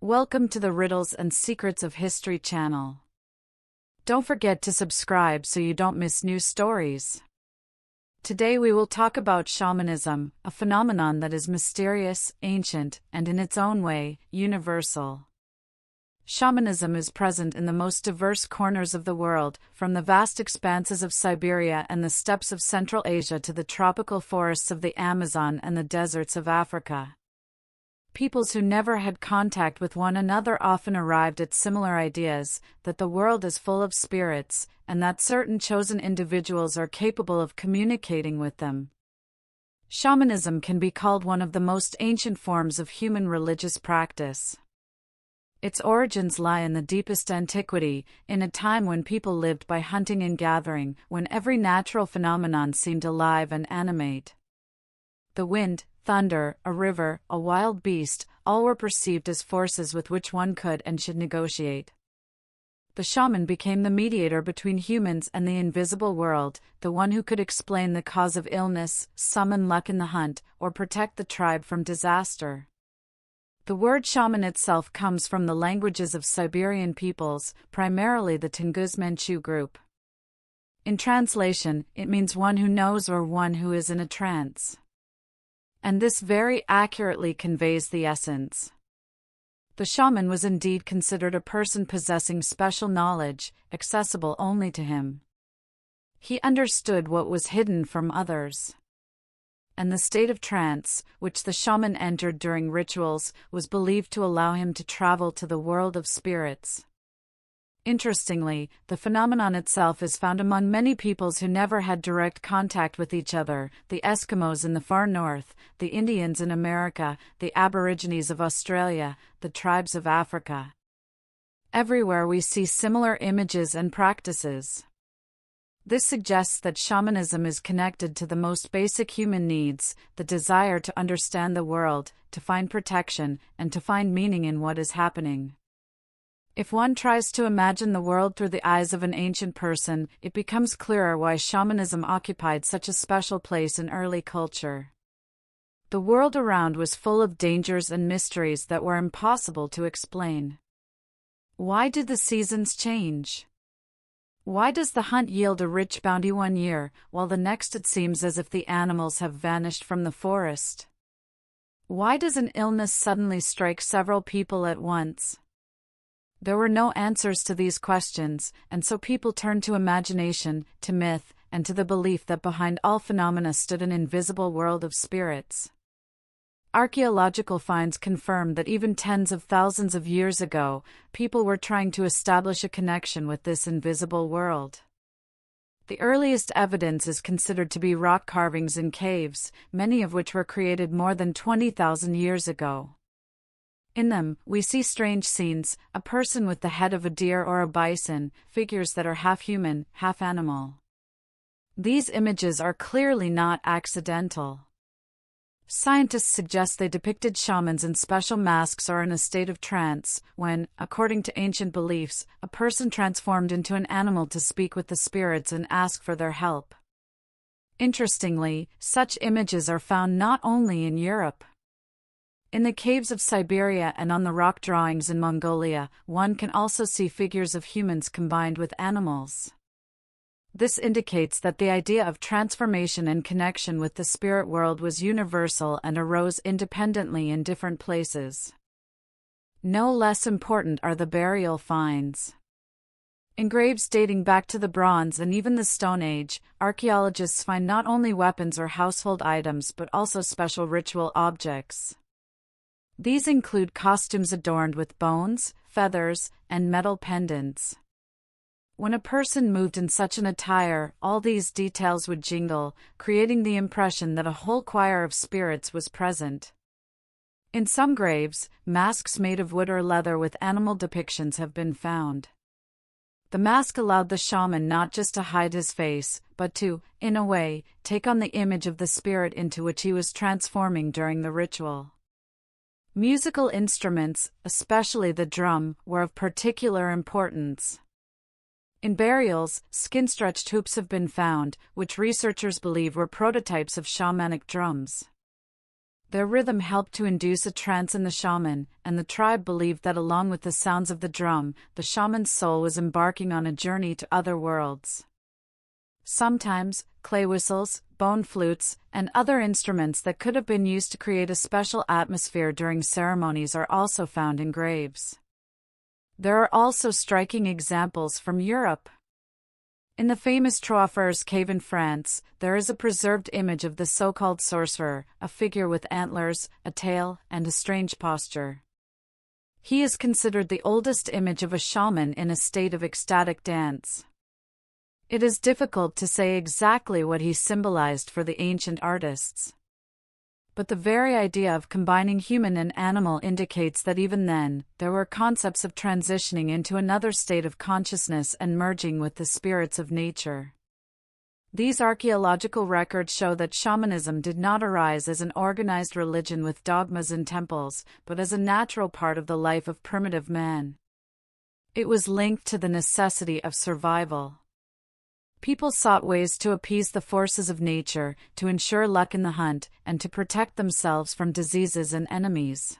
Welcome to the Riddles and Secrets of History channel. Don't forget to subscribe so you don't miss new stories. Today we will talk about shamanism, a phenomenon that is mysterious, ancient, and in its own way, universal. Shamanism is present in the most diverse corners of the world, from the vast expanses of Siberia and the steppes of Central Asia to the tropical forests of the Amazon and the deserts of Africa. Peoples who never had contact with one another often arrived at similar ideas, that the world is full of spirits, and that certain chosen individuals are capable of communicating with them. Shamanism can be called one of the most ancient forms of human religious practice. Its origins lie in the deepest antiquity, in a time when people lived by hunting and gathering, when every natural phenomenon seemed alive and animate. The wind, thunder, a river, a wild beast, all were perceived as forces with which one could and should negotiate. The shaman became the mediator between humans and the invisible world, the one who could explain the cause of illness, summon luck in the hunt, or protect the tribe from disaster. The word shaman itself comes from the languages of Siberian peoples, primarily the Tungus Manchu group. In translation, it means one who knows or one who is in a trance. And this very accurately conveys the essence. The shaman was indeed considered a person possessing special knowledge, accessible only to him. He understood what was hidden from others. And the state of trance, which the shaman entered during rituals, was believed to allow him to travel to the world of spirits. Interestingly, the phenomenon itself is found among many peoples who never had direct contact with each other: the Eskimos in the far north, the Indians in America, the Aborigines of Australia, the tribes of Africa. Everywhere we see similar images and practices. This suggests that shamanism is connected to the most basic human needs: the desire to understand the world, to find protection, and to find meaning in what is happening. If one tries to imagine the world through the eyes of an ancient person, it becomes clearer why shamanism occupied such a special place in early culture. The world around was full of dangers and mysteries that were impossible to explain. Why did the seasons change? Why does the hunt yield a rich bounty one year, while the next it seems as if the animals have vanished from the forest? Why does an illness suddenly strike several people at once? There were no answers to these questions, and so people turned to imagination, to myth, and to the belief that behind all phenomena stood an invisible world of spirits. Archaeological finds confirm that even tens of thousands of years ago, people were trying to establish a connection with this invisible world. The earliest evidence is considered to be rock carvings in caves, many of which were created more than 20,000 years ago. In them, we see strange scenes: a person with the head of a deer or a bison, figures that are half human, half animal. These images are clearly not accidental. Scientists suggest they depicted shamans in special masks or in a state of trance, when, according to ancient beliefs, a person transformed into an animal to speak with the spirits and ask for their help. Interestingly, such images are found not only in Europe. In the caves of Siberia and on the rock drawings in Mongolia, one can also see figures of humans combined with animals. This indicates that the idea of transformation and connection with the spirit world was universal and arose independently in different places. No less important are the burial finds. In graves dating back to the Bronze and even the Stone Age, archaeologists find not only weapons or household items but also special ritual objects. These include costumes adorned with bones, feathers, and metal pendants. When a person moved in such an attire, all these details would jingle, creating the impression that a whole choir of spirits was present. In some graves, masks made of wood or leather with animal depictions have been found. The mask allowed the shaman not just to hide his face, but to, in a way, take on the image of the spirit into which he was transforming during the ritual. Musical instruments, especially the drum, were of particular importance. In burials, skin-stretched hoops have been found, which researchers believe were prototypes of shamanic drums. Their rhythm helped to induce a trance in the shaman, and the tribe believed that along with the sounds of the drum, the shaman's soul was embarking on a journey to other worlds. Sometimes, clay whistles, bone flutes, and other instruments that could have been used to create a special atmosphere during ceremonies are also found in graves. There are also striking examples from Europe. In the famous Troyes cave in France, there is a preserved image of the so-called sorcerer, a figure with antlers, a tail, and a strange posture. He is considered the oldest image of a shaman in a state of ecstatic dance. It is difficult to say exactly what he symbolized for the ancient artists. But the very idea of combining human and animal indicates that even then, there were concepts of transitioning into another state of consciousness and merging with the spirits of nature. These archaeological records show that shamanism did not arise as an organized religion with dogmas and temples, but as a natural part of the life of primitive man. It was linked to the necessity of survival. People sought ways to appease the forces of nature, to ensure luck in the hunt, and to protect themselves from diseases and enemies.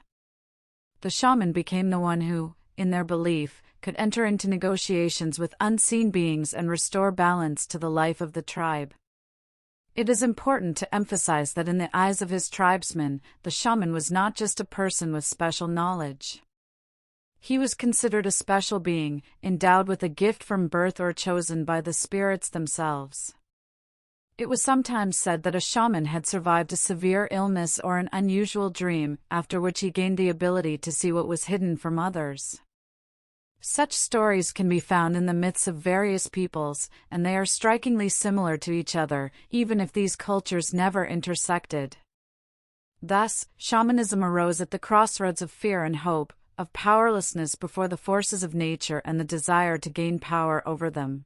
The shaman became the one who, in their belief, could enter into negotiations with unseen beings and restore balance to the life of the tribe. It is important to emphasize that in the eyes of his tribesmen, the shaman was not just a person with special knowledge. He was considered a special being, endowed with a gift from birth or chosen by the spirits themselves. It was sometimes said that a shaman had survived a severe illness or an unusual dream, after which he gained the ability to see what was hidden from others. Such stories can be found in the myths of various peoples, and they are strikingly similar to each other, even if these cultures never intersected. Thus, shamanism arose at the crossroads of fear and hope, of powerlessness before the forces of nature and the desire to gain power over them.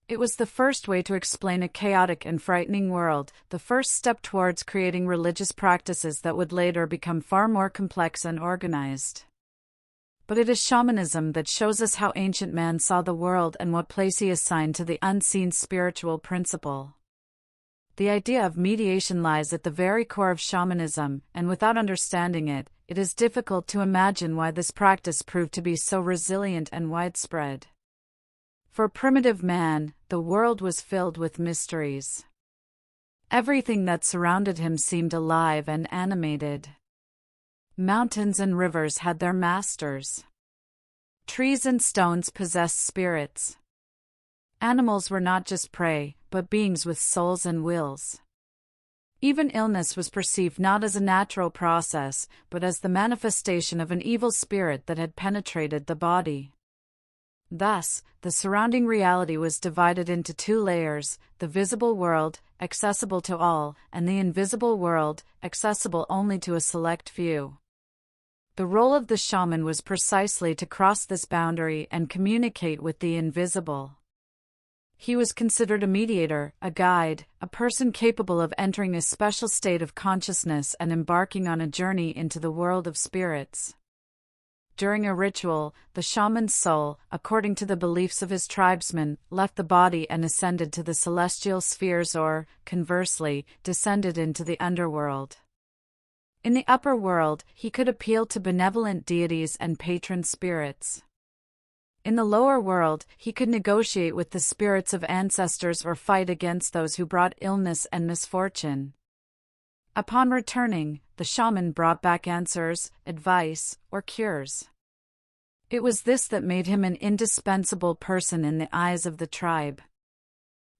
It was the first way to explain a chaotic and frightening world, the first step towards creating religious practices that would later become far more complex and organized. But it is shamanism that shows us how ancient man saw the world and what place he assigned to the unseen spiritual principle. The idea of mediation lies at the very core of shamanism, and without understanding it, it is difficult to imagine why this practice proved to be so resilient and widespread. For primitive man, the world was filled with mysteries. Everything that surrounded him seemed alive and animated. Mountains and rivers had their masters. Trees and stones possessed spirits. Animals were not just prey, but beings with souls and wills. Even illness was perceived not as a natural process, but as the manifestation of an evil spirit that had penetrated the body. Thus, the surrounding reality was divided into two layers: the visible world, accessible to all, and the invisible world, accessible only to a select few. The role of the shaman was precisely to cross this boundary and communicate with the invisible. He was considered a mediator, a guide, a person capable of entering a special state of consciousness and embarking on a journey into the world of spirits. During a ritual, the shaman's soul, according to the beliefs of his tribesmen, left the body and ascended to the celestial spheres or, conversely, descended into the underworld. In the upper world, he could appeal to benevolent deities and patron spirits. In the lower world, he could negotiate with the spirits of ancestors or fight against those who brought illness and misfortune. Upon returning, the shaman brought back answers, advice, or cures. It was this that made him an indispensable person in the eyes of the tribe.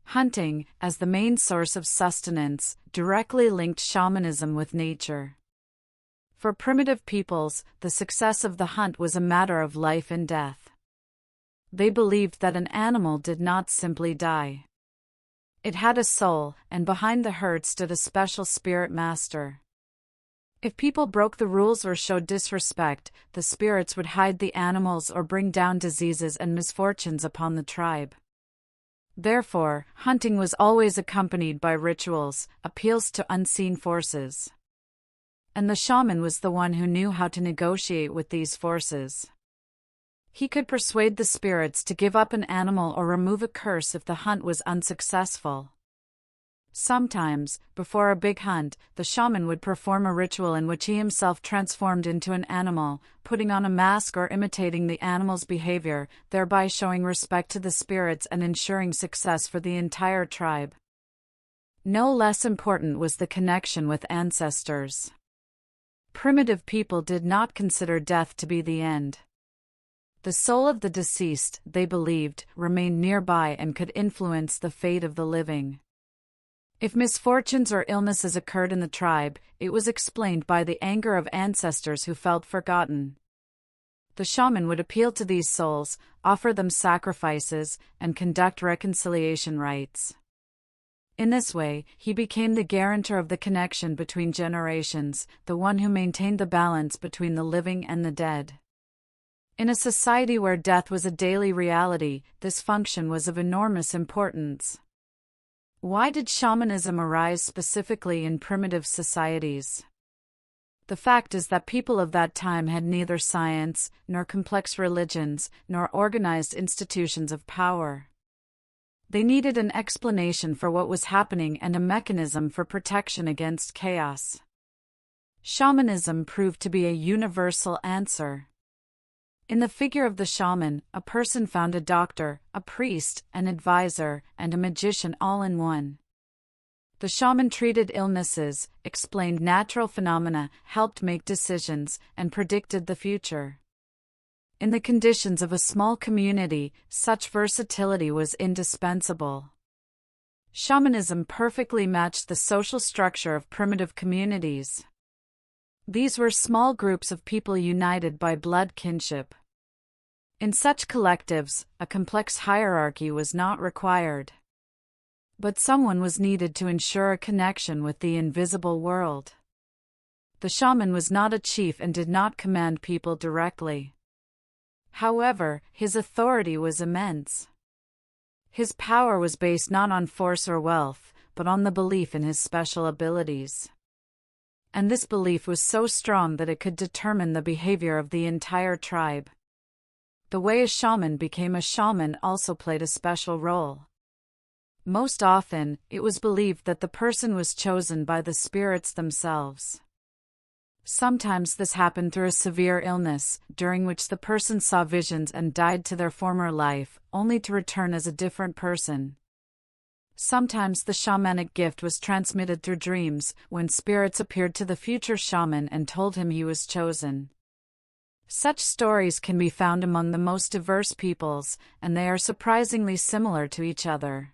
Hunting, as the main source of sustenance, directly linked shamanism with nature. For primitive peoples, the success of the hunt was a matter of life and death. They believed that an animal did not simply die. It had a soul, and behind the herd stood a special spirit master. If people broke the rules or showed disrespect, the spirits would hide the animals or bring down diseases and misfortunes upon the tribe. Therefore, hunting was always accompanied by rituals, appeals to unseen forces. And the shaman was the one who knew how to negotiate with these forces. He could persuade the spirits to give up an animal or remove a curse if the hunt was unsuccessful. Sometimes, before a big hunt, the shaman would perform a ritual in which he himself transformed into an animal, putting on a mask or imitating the animal's behavior, thereby showing respect to the spirits and ensuring success for the entire tribe. No less important was the connection with ancestors. Primitive people did not consider death to be the end. The soul of the deceased, they believed, remained nearby and could influence the fate of the living. If misfortunes or illnesses occurred in the tribe, it was explained by the anger of ancestors who felt forgotten. The shaman would appeal to these souls, offer them sacrifices, and conduct reconciliation rites. In this way, he became the guarantor of the connection between generations, the one who maintained the balance between the living and the dead. In a society where death was a daily reality, this function was of enormous importance. Why did shamanism arise specifically in primitive societies? The fact is that people of that time had neither science, nor complex religions, nor organized institutions of power. They needed an explanation for what was happening and a mechanism for protection against chaos. Shamanism proved to be a universal answer. In the figure of the shaman, a person found a doctor, a priest, an advisor, and a magician all in one. The shaman treated illnesses, explained natural phenomena, helped make decisions, and predicted the future. In the conditions of a small community, such versatility was indispensable. Shamanism perfectly matched the social structure of primitive communities. These were small groups of people united by blood kinship. In such collectives, a complex hierarchy was not required. But someone was needed to ensure a connection with the invisible world. The shaman was not a chief and did not command people directly. However, his authority was immense. His power was based not on force or wealth, but on the belief in his special abilities. And this belief was so strong that it could determine the behavior of the entire tribe. The way a shaman became a shaman also played a special role. Most often, it was believed that the person was chosen by the spirits themselves. Sometimes this happened through a severe illness, during which the person saw visions and died to their former life, only to return as a different person. Sometimes the shamanic gift was transmitted through dreams, when spirits appeared to the future shaman and told him he was chosen. Such stories can be found among the most diverse peoples, and they are surprisingly similar to each other.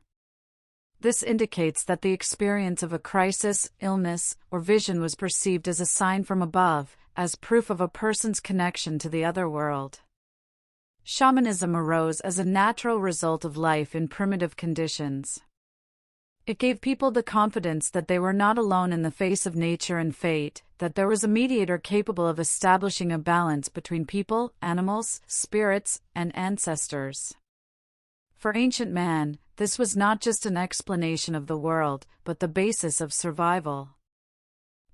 This indicates that the experience of a crisis, illness, or vision was perceived as a sign from above, as proof of a person's connection to the other world. Shamanism arose as a natural result of life in primitive conditions. It gave people the confidence that they were not alone in the face of nature and fate, that there was a mediator capable of establishing a balance between people, animals, spirits, and ancestors. For ancient man, this was not just an explanation of the world, but the basis of survival.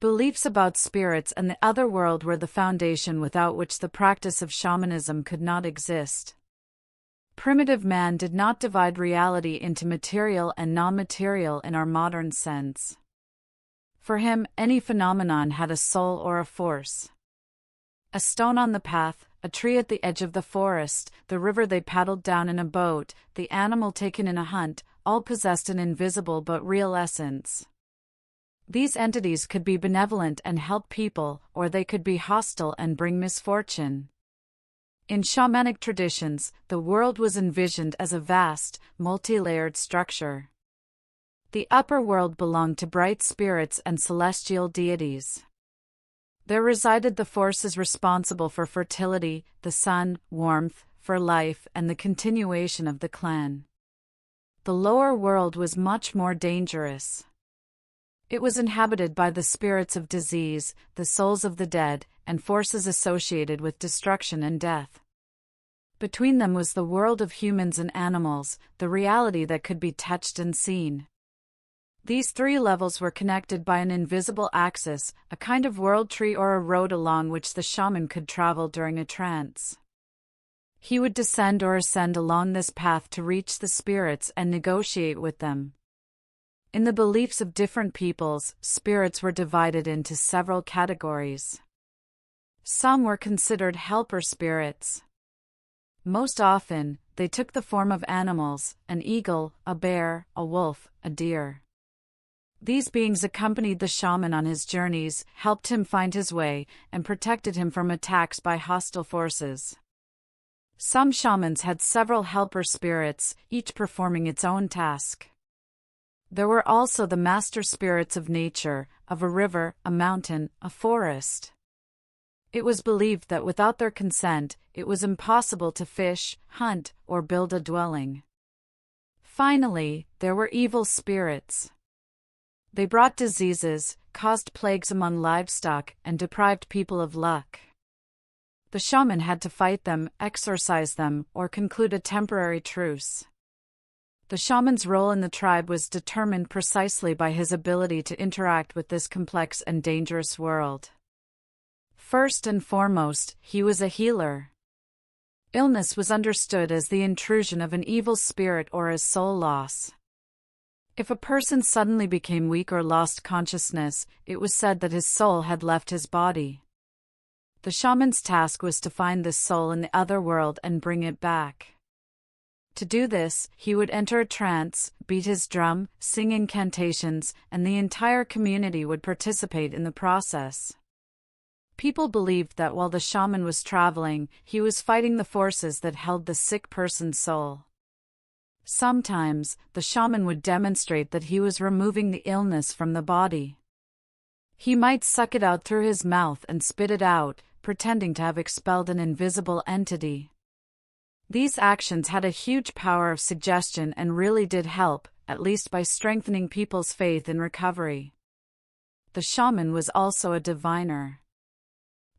Beliefs about spirits and the other world were the foundation without which the practice of shamanism could not exist. Primitive man did not divide reality into material and non-material in our modern sense. For him, any phenomenon had a soul or a force. A stone on the path, a tree at the edge of the forest, the river they paddled down in a boat, the animal taken in a hunt, all possessed an invisible but real essence. These entities could be benevolent and help people, or they could be hostile and bring misfortune. In shamanic traditions, the world was envisioned as a vast, multi-layered structure. The upper world belonged to bright spirits and celestial deities. There resided the forces responsible for fertility, the sun, warmth, for life, and the continuation of the clan. The lower world was much more dangerous. It was inhabited by the spirits of disease, the souls of the dead, and forces associated with destruction and death. Between them was the world of humans and animals, the reality that could be touched and seen. These three levels were connected by an invisible axis, a kind of world tree or a road along which the shaman could travel during a trance. He would descend or ascend along this path to reach the spirits and negotiate with them. In the beliefs of different peoples, spirits were divided into several categories. Some were considered helper spirits. Most often, they took the form of animals: an eagle, a bear, a wolf, a deer. These beings accompanied the shaman on his journeys, helped him find his way, and protected him from attacks by hostile forces. Some shamans had several helper spirits, each performing its own task. There were also the master spirits of nature, of a river, a mountain, a forest. It was believed that without their consent, it was impossible to fish, hunt, or build a dwelling. Finally, there were evil spirits. They brought diseases, caused plagues among livestock, and deprived people of luck. The shaman had to fight them, exorcise them, or conclude a temporary truce. The shaman's role in the tribe was determined precisely by his ability to interact with this complex and dangerous world. First and foremost, he was a healer. Illness was understood as the intrusion of an evil spirit or as soul loss. If a person suddenly became weak or lost consciousness, it was said that his soul had left his body. The shaman's task was to find this soul in the other world and bring it back. To do this, he would enter a trance, beat his drum, sing incantations, and the entire community would participate in the process. People believed that while the shaman was traveling, he was fighting the forces that held the sick person's soul. Sometimes, the shaman would demonstrate that he was removing the illness from the body. He might suck it out through his mouth and spit it out, pretending to have expelled an invisible entity. These actions had a huge power of suggestion and really did help, at least by strengthening people's faith in recovery. The shaman was also a diviner.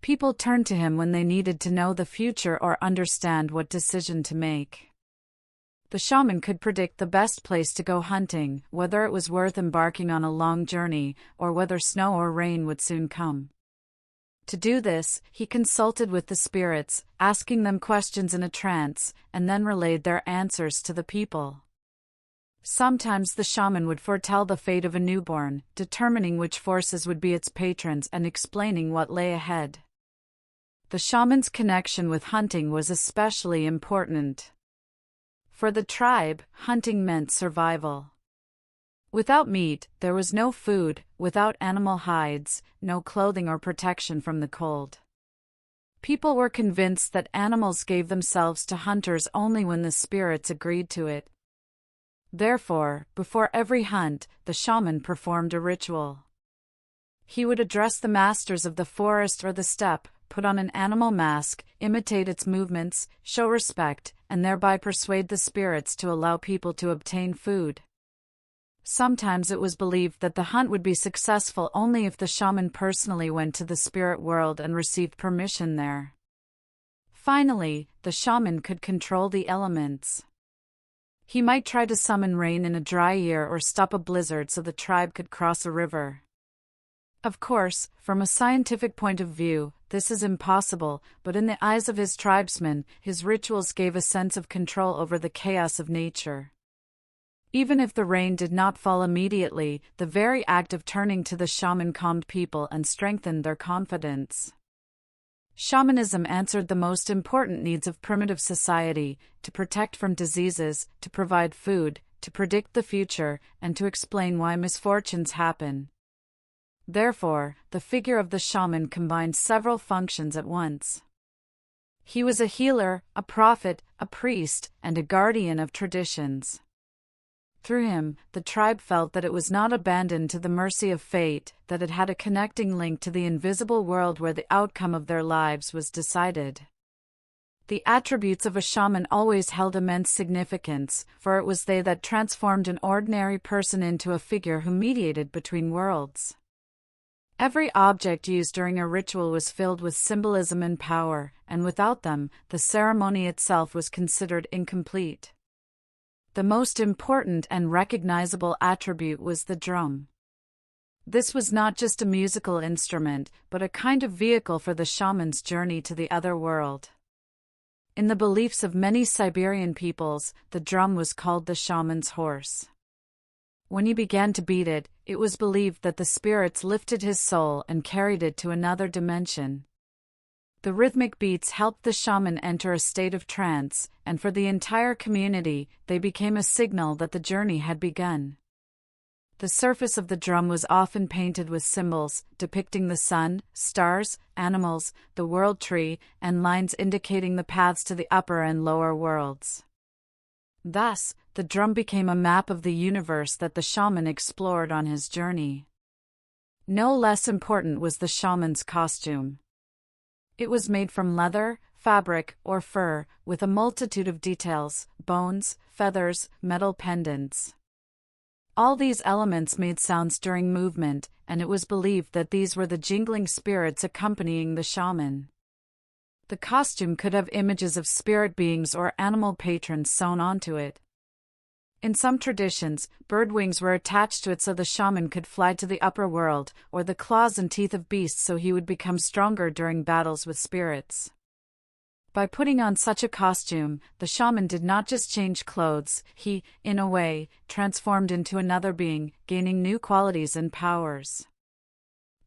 People turned to him when they needed to know the future or understand what decision to make. The shaman could predict the best place to go hunting, whether it was worth embarking on a long journey, or whether snow or rain would soon come. To do this, he consulted with the spirits, asking them questions in a trance, and then relayed their answers to the people. Sometimes the shaman would foretell the fate of a newborn, determining which forces would be its patrons and explaining what lay ahead. The shaman's connection with hunting was especially important. For the tribe, hunting meant survival. Without meat, there was no food; without animal hides, no clothing or protection from the cold. People were convinced that animals gave themselves to hunters only when the spirits agreed to it. Therefore, before every hunt, the shaman performed a ritual. He would address the masters of the forest or the steppe, put on an animal mask, imitate its movements, show respect, and thereby persuade the spirits to allow people to obtain food. Sometimes it was believed that the hunt would be successful only if the shaman personally went to the spirit world and received permission there. Finally, the shaman could control the elements. He might try to summon rain in a dry year or stop a blizzard so the tribe could cross a river. Of course, from a scientific point of view, this is impossible, but in the eyes of his tribesmen, his rituals gave a sense of control over the chaos of nature. Even if the rain did not fall immediately, the very act of turning to the shaman calmed people and strengthened their confidence. Shamanism answered the most important needs of primitive society: to protect from diseases, to provide food, to predict the future, and to explain why misfortunes happen. Therefore, the figure of the shaman combined several functions at once. He was a healer, a prophet, a priest, and a guardian of traditions. Through him, the tribe felt that it was not abandoned to the mercy of fate, that it had a connecting link to the invisible world where the outcome of their lives was decided. The attributes of a shaman always held immense significance, for it was they that transformed an ordinary person into a figure who mediated between worlds. Every object used during a ritual was filled with symbolism and power, and without them, the ceremony itself was considered incomplete. The most important and recognizable attribute was the drum. This was not just a musical instrument, but a kind of vehicle for the shaman's journey to the other world. In the beliefs of many Siberian peoples, the drum was called the shaman's horse. When he began to beat it, it was believed that the spirits lifted his soul and carried it to another dimension. The rhythmic beats helped the shaman enter a state of trance, and for the entire community, they became a signal that the journey had begun. The surface of the drum was often painted with symbols, depicting the sun, stars, animals, the world tree, and lines indicating the paths to the upper and lower worlds. Thus, the drum became a map of the universe that the shaman explored on his journey. No less important was the shaman's costume. It was made from leather, fabric, or fur, with a multitude of details: bones, feathers, metal pendants. All these elements made sounds during movement, and it was believed that these were the jingling spirits accompanying the shaman. The costume could have images of spirit beings or animal patrons sewn onto it. In some traditions, bird wings were attached to it so the shaman could fly to the upper world, or the claws and teeth of beasts so he would become stronger during battles with spirits. By putting on such a costume, the shaman did not just change clothes, he, in a way, transformed into another being, gaining new qualities and powers.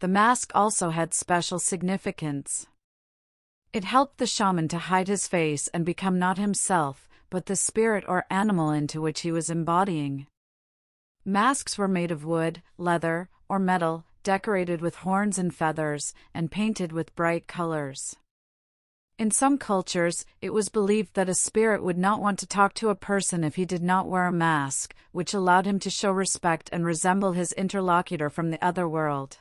The mask also had special significance. It helped the shaman to hide his face and become not himself, but the spirit or animal into which he was embodying. Masks were made of wood, leather, or metal, decorated with horns and feathers, and painted with bright colors. In some cultures, it was believed that a spirit would not want to talk to a person if he did not wear a mask, which allowed him to show respect and resemble his interlocutor from the other world.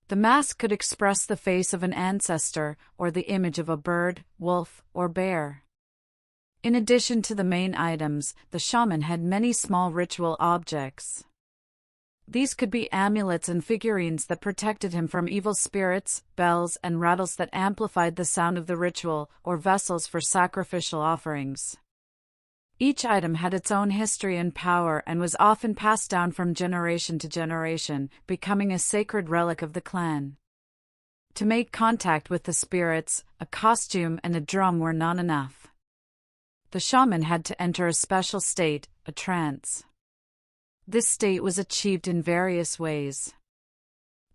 The mask could express the face of an ancestor, or the image of a bird, wolf, or bear. In addition to the main items, the shaman had many small ritual objects. These could be amulets and figurines that protected him from evil spirits, bells and rattles that amplified the sound of the ritual, or vessels for sacrificial offerings. Each item had its own history and power and was often passed down from generation to generation, becoming a sacred relic of the clan. To make contact with the spirits, a costume and a drum were not enough. The shaman had to enter a special state, a trance. This state was achieved in various ways.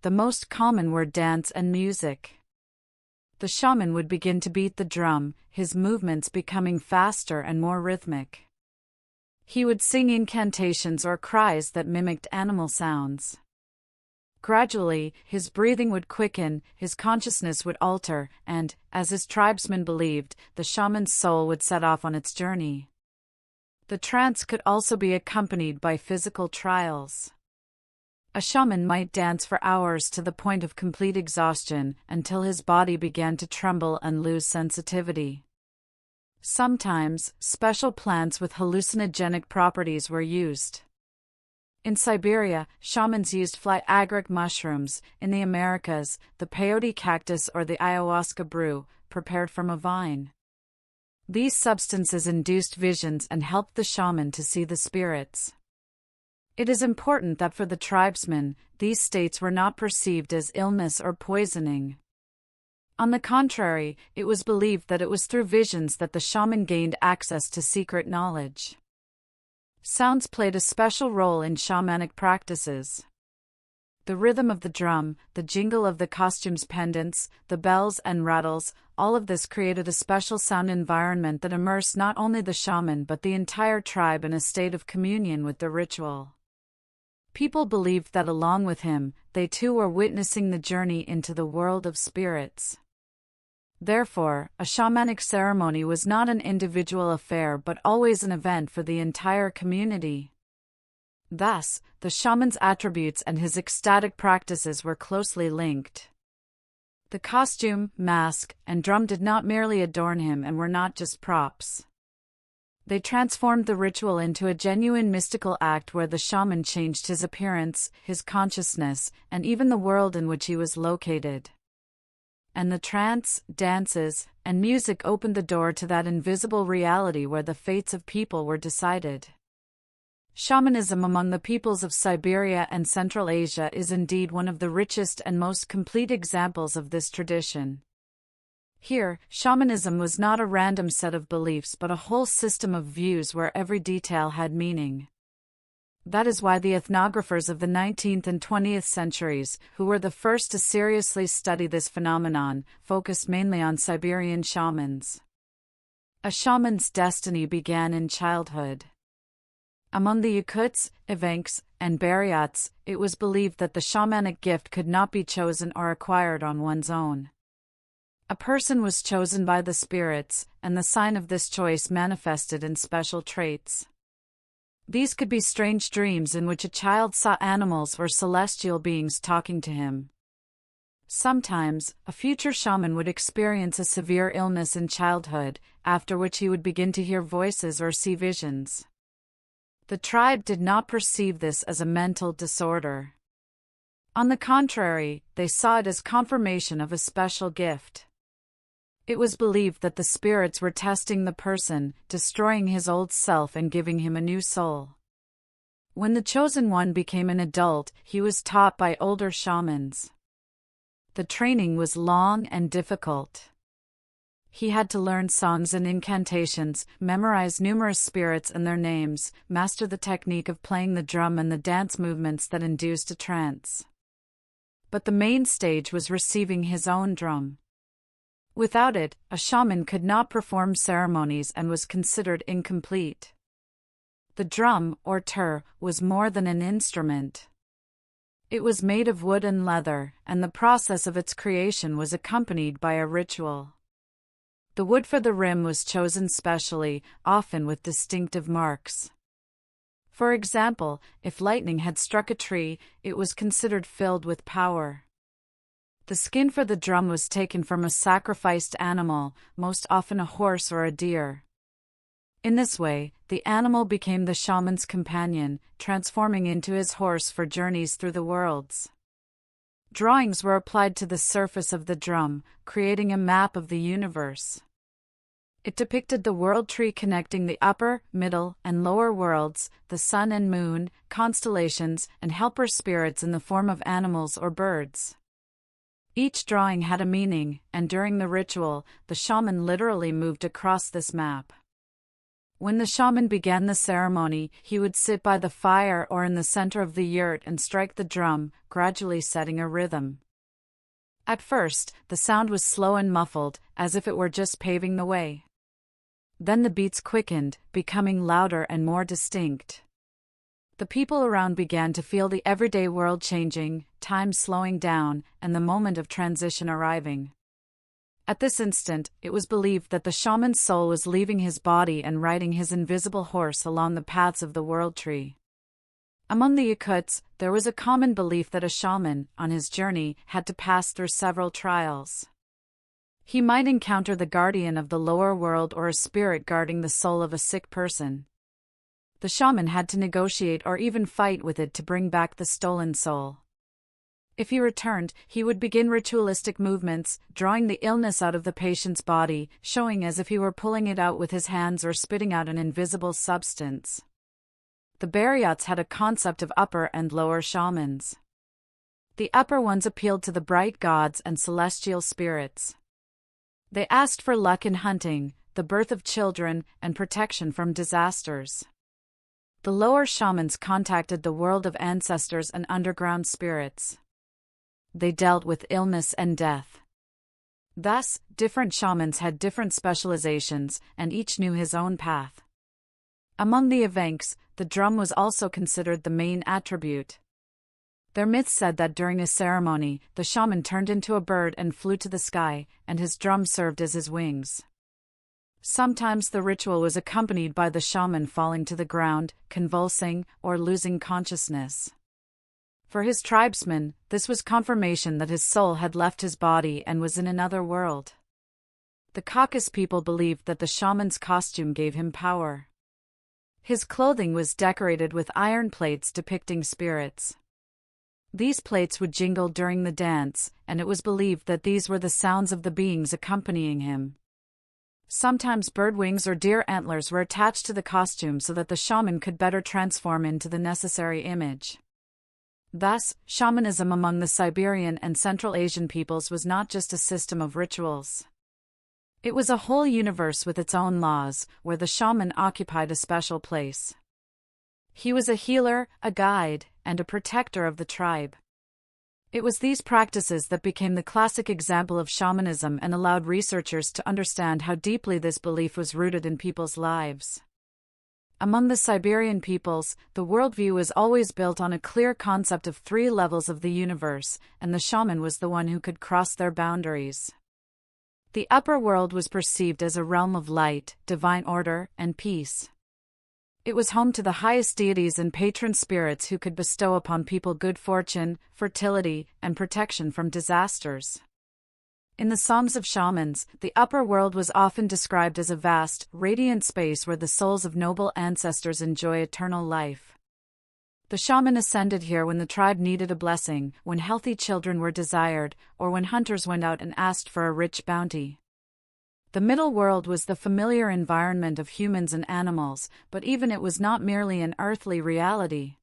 The most common were dance and music. The shaman would begin to beat the drum, his movements becoming faster and more rhythmic. He would sing incantations or cries that mimicked animal sounds. Gradually, his breathing would quicken, his consciousness would alter, and, as his tribesmen believed, the shaman's soul would set off on its journey. The trance could also be accompanied by physical trials. A shaman might dance for hours to the point of complete exhaustion, until his body began to tremble and lose sensitivity. Sometimes, special plants with hallucinogenic properties were used. In Siberia, shamans used fly-agaric mushrooms. In the Americas, the peyote cactus or the ayahuasca brew, prepared from a vine. These substances induced visions and helped the shaman to see the spirits. It is important that for the tribesmen, these states were not perceived as illness or poisoning. On the contrary, it was believed that it was through visions that the shaman gained access to secret knowledge. Sounds played a special role in shamanic practices. The rhythm of the drum, the jingle of the costume's pendants, the bells and rattles, all of this created a special sound environment that immersed not only the shaman but the entire tribe in a state of communion with the ritual. People believed that along with him, they too were witnessing the journey into the world of spirits. Therefore, a shamanic ceremony was not an individual affair but always an event for the entire community. Thus, the shaman's attributes and his ecstatic practices were closely linked. The costume, mask, and drum did not merely adorn him and were not just props. They transformed the ritual into a genuine mystical act where the shaman changed his appearance, his consciousness, and even the world in which he was located. And the trance, dances, and music opened the door to that invisible reality where the fates of people were decided. Shamanism among the peoples of Siberia and Central Asia is indeed one of the richest and most complete examples of this tradition. Here, shamanism was not a random set of beliefs but a whole system of views where every detail had meaning. That is why the ethnographers of the 19th and 20th centuries, who were the first to seriously study this phenomenon, focused mainly on Siberian shamans. A shaman's destiny began in childhood. Among the Yakuts, Evenks, and Buryats, it was believed that the shamanic gift could not be chosen or acquired on one's own. A person was chosen by the spirits, and the sign of this choice manifested in special traits. These could be strange dreams in which a child saw animals or celestial beings talking to him. Sometimes, a future shaman would experience a severe illness in childhood, after which he would begin to hear voices or see visions. The tribe did not perceive this as a mental disorder. On the contrary, they saw it as confirmation of a special gift. It was believed that the spirits were testing the person, destroying his old self and giving him a new soul. When the chosen one became an adult, he was taught by older shamans. The training was long and difficult. He had to learn songs and incantations, memorize numerous spirits and their names, master the technique of playing the drum and the dance movements that induced a trance. But the main stage was receiving his own drum. Without it, a shaman could not perform ceremonies and was considered incomplete. The drum, or tur, was more than an instrument. It was made of wood and leather, and the process of its creation was accompanied by a ritual. The wood for the rim was chosen specially, often with distinctive marks. For example, if lightning had struck a tree, it was considered filled with power. The skin for the drum was taken from a sacrificed animal, most often a horse or a deer. In this way, the animal became the shaman's companion, transforming into his horse for journeys through the worlds. Drawings were applied to the surface of the drum, creating a map of the universe. It depicted the world tree connecting the upper, middle, and lower worlds, the sun and moon, constellations, and helper spirits in the form of animals or birds. Each drawing had a meaning, and during the ritual, the shaman literally moved across this map. When the shaman began the ceremony, he would sit by the fire or in the center of the yurt and strike the drum, gradually setting a rhythm. At first, the sound was slow and muffled, as if it were just paving the way. Then the beats quickened, becoming louder and more distinct. The people around began to feel the everyday world changing, time slowing down, and the moment of transition arriving. At this instant, it was believed that the shaman's soul was leaving his body and riding his invisible horse along the paths of the world tree. Among the Yakuts, there was a common belief that a shaman, on his journey, had to pass through several trials. He might encounter the guardian of the lower world or a spirit guarding the soul of a sick person. The shaman had to negotiate or even fight with it to bring back the stolen soul. If he returned, he would begin ritualistic movements, drawing the illness out of the patient's body, showing as if he were pulling it out with his hands or spitting out an invisible substance. The Buryats had a concept of upper and lower shamans. The upper ones appealed to the bright gods and celestial spirits. They asked for luck in hunting, the birth of children, and protection from disasters. The lower shamans contacted the world of ancestors and underground spirits. They dealt with illness and death. Thus, different shamans had different specializations, and each knew his own path. Among the Evenks, the drum was also considered the main attribute. Their myth said that during a ceremony, the shaman turned into a bird and flew to the sky, and his drum served as his wings. Sometimes the ritual was accompanied by the shaman falling to the ground, convulsing, or losing consciousness. For his tribesmen, this was confirmation that his soul had left his body and was in another world. The Caucasus people believed that the shaman's costume gave him power. His clothing was decorated with iron plates depicting spirits. These plates would jingle during the dance, and it was believed that these were the sounds of the beings accompanying him. Sometimes bird wings or deer antlers were attached to the costume so that the shaman could better transform into the necessary image. Thus, shamanism among the Siberian and Central Asian peoples was not just a system of rituals. It was a whole universe with its own laws, where the shaman occupied a special place. He was a healer, a guide, and a protector of the tribe. It was these practices that became the classic example of shamanism and allowed researchers to understand how deeply this belief was rooted in people's lives. Among the Siberian peoples, the worldview was always built on a clear concept of 3 levels of the universe, and the shaman was the one who could cross their boundaries. The upper world was perceived as a realm of light, divine order, and peace. It was home to the highest deities and patron spirits who could bestow upon people good fortune, fertility, and protection from disasters. In the songs of shamans, the upper world was often described as a vast, radiant space where the souls of noble ancestors enjoy eternal life. The shaman ascended here when the tribe needed a blessing, when healthy children were desired, or when hunters went out and asked for a rich bounty. The middle world was the familiar environment of humans and animals, but even it was not merely an earthly reality.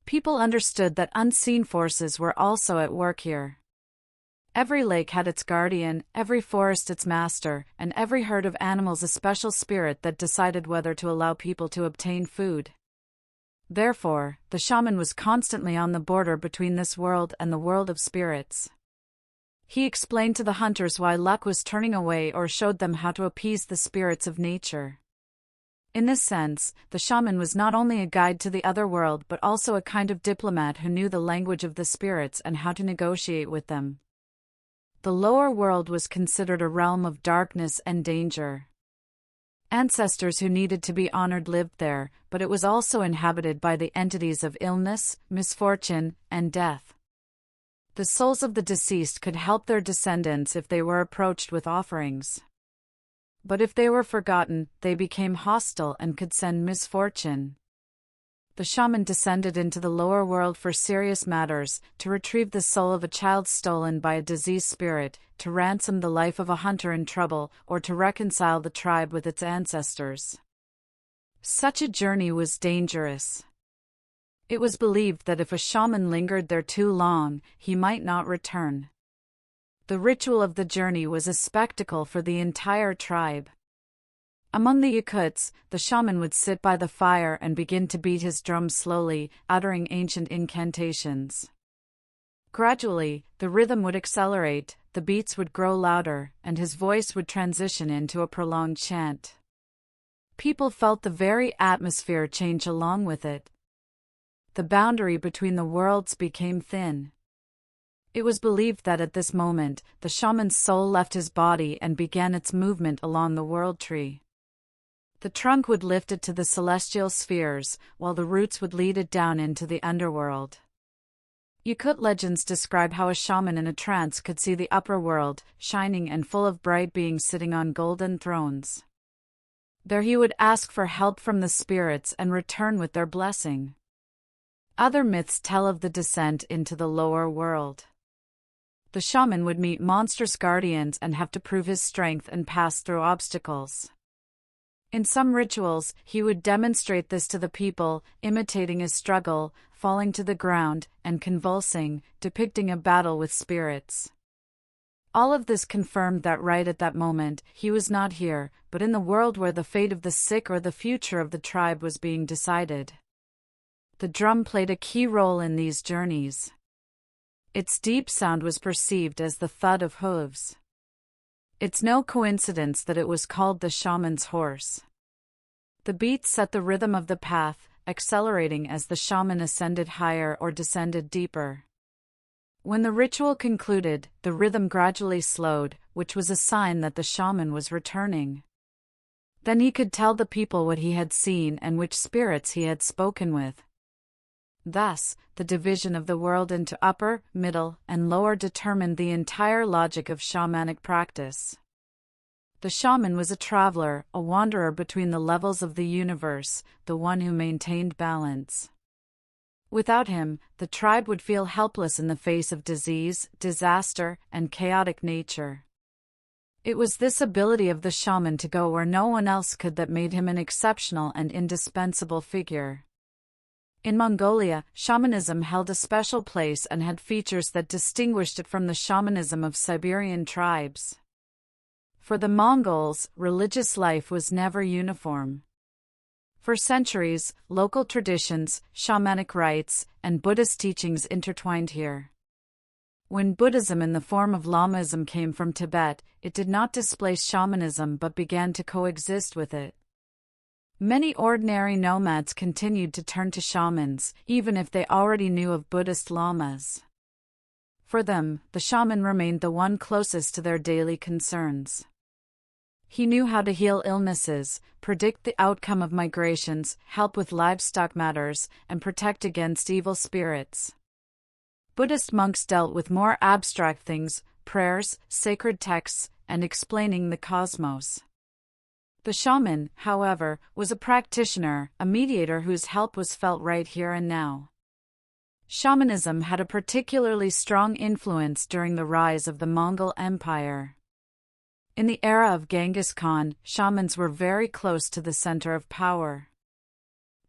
People understood that unseen forces were also at work here. Every lake had its guardian, every forest its master, and every herd of animals a special spirit that decided whether to allow people to obtain food. Therefore, the shaman was constantly on the border between this world and the world of spirits. He explained to the hunters why luck was turning away or showed them how to appease the spirits of nature. In this sense, the shaman was not only a guide to the other world but also a kind of diplomat who knew the language of the spirits and how to negotiate with them. The lower world was considered a realm of darkness and danger. Ancestors who needed to be honored lived there, but it was also inhabited by the entities of illness, misfortune, and death. The souls of the deceased could help their descendants if they were approached with offerings. But if they were forgotten, they became hostile and could send misfortune. The shaman descended into the lower world for serious matters, to retrieve the soul of a child stolen by a diseased spirit, to ransom the life of a hunter in trouble, or to reconcile the tribe with its ancestors. Such a journey was dangerous. It was believed that if a shaman lingered there too long, he might not return. The ritual of the journey was a spectacle for the entire tribe. Among the Yakuts, the shaman would sit by the fire and begin to beat his drum slowly, uttering ancient incantations. Gradually, the rhythm would accelerate, the beats would grow louder, and his voice would transition into a prolonged chant. People felt the very atmosphere change along with it. The boundary between the worlds became thin. It was believed that at this moment, the shaman's soul left his body and began its movement along the world tree. The trunk would lift it to the celestial spheres, while the roots would lead it down into the underworld. Yakut legends describe how a shaman in a trance could see the upper world, shining and full of bright beings sitting on golden thrones. There he would ask for help from the spirits and return with their blessing. Other myths tell of the descent into the lower world. The shaman would meet monstrous guardians and have to prove his strength and pass through obstacles. In some rituals, he would demonstrate this to the people, imitating his struggle, falling to the ground, and convulsing, depicting a battle with spirits. All of this confirmed that right at that moment, he was not here, but in the world where the fate of the sick or the future of the tribe was being decided. The drum played a key role in these journeys. Its deep sound was perceived as the thud of hooves. It's no coincidence that it was called the shaman's horse. The beats set the rhythm of the path, accelerating as the shaman ascended higher or descended deeper. When the ritual concluded, the rhythm gradually slowed, which was a sign that the shaman was returning. Then he could tell the people what he had seen and which spirits he had spoken with. Thus, the division of the world into upper, middle, and lower determined the entire logic of shamanic practice. The shaman was a traveler, a wanderer between the levels of the universe, the one who maintained balance. Without him, the tribe would feel helpless in the face of disease, disaster, and chaotic nature. It was this ability of the shaman to go where no one else could that made him an exceptional and indispensable figure. In Mongolia, shamanism held a special place and had features that distinguished it from the shamanism of Siberian tribes. For the Mongols, religious life was never uniform. For centuries, local traditions, shamanic rites, and Buddhist teachings intertwined here. When Buddhism in the form of Lamaism came from Tibet, it did not displace shamanism but began to coexist with it. Many ordinary nomads continued to turn to shamans, even if they already knew of Buddhist lamas. For them, the shaman remained the one closest to their daily concerns. He knew how to heal illnesses, predict the outcome of migrations, help with livestock matters, and protect against evil spirits. Buddhist monks dealt with more abstract things, prayers, sacred texts, and explaining the cosmos. The shaman, however, was a practitioner, a mediator whose help was felt right here and now. Shamanism had a particularly strong influence during the rise of the Mongol Empire. In the era of Genghis Khan, shamans were very close to the center of power.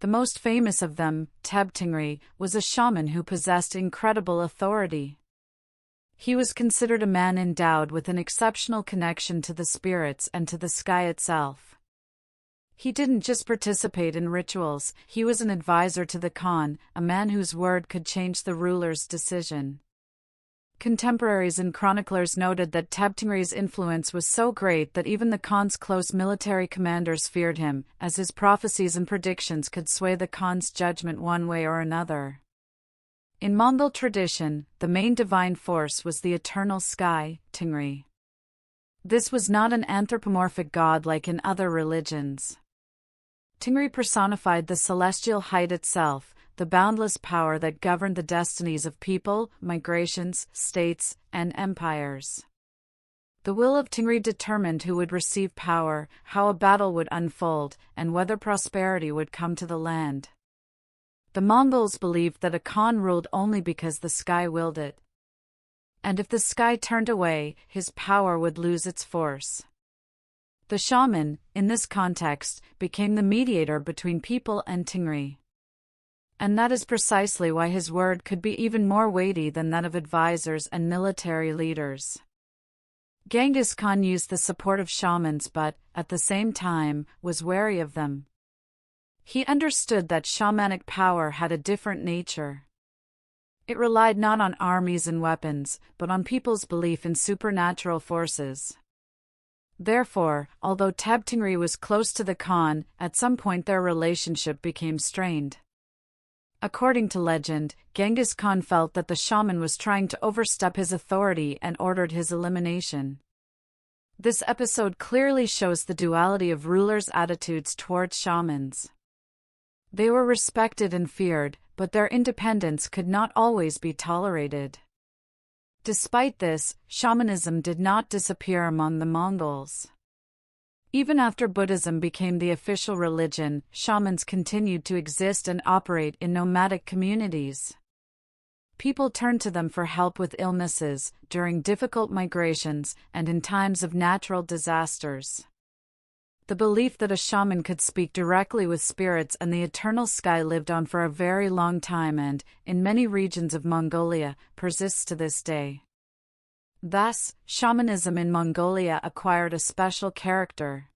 The most famous of them, Tabtingri, was a shaman who possessed incredible authority. He was considered a man endowed with an exceptional connection to the spirits and to the sky itself. He didn't just participate in rituals, he was an advisor to the Khan, a man whose word could change the ruler's decision. Contemporaries and chroniclers noted that Tabtingri's influence was so great that even the Khan's close military commanders feared him, as his prophecies and predictions could sway the Khan's judgment one way or another. In Mongol tradition, the main divine force was the eternal sky, Tingri. This was not an anthropomorphic god like in other religions. Tingri personified the celestial height itself, the boundless power that governed the destinies of people, migrations, states, and empires. The will of Tingri determined who would receive power, how a battle would unfold, and whether prosperity would come to the land. The Mongols believed that a Khan ruled only because the sky willed it. And if the sky turned away, his power would lose its force. The shaman, in this context, became the mediator between people and Tingri. And that is precisely why his word could be even more weighty than that of advisors and military leaders. Genghis Khan used the support of shamans but, at the same time, was wary of them. He understood that shamanic power had a different nature. It relied not on armies and weapons, but on people's belief in supernatural forces. Therefore, although Tabtingri was close to the Khan, at some point their relationship became strained. According to legend, Genghis Khan felt that the shaman was trying to overstep his authority and ordered his elimination. This episode clearly shows the duality of rulers' attitudes towards shamans. They were respected and feared, but their independence could not always be tolerated. Despite this, shamanism did not disappear among the Mongols. Even after Buddhism became the official religion, shamans continued to exist and operate in nomadic communities. People turned to them for help with illnesses, during difficult migrations, and in times of natural disasters. The belief that a shaman could speak directly with spirits and the eternal sky lived on for a very long time and, in many regions of Mongolia, persists to this day. Thus, shamanism in Mongolia acquired a special character.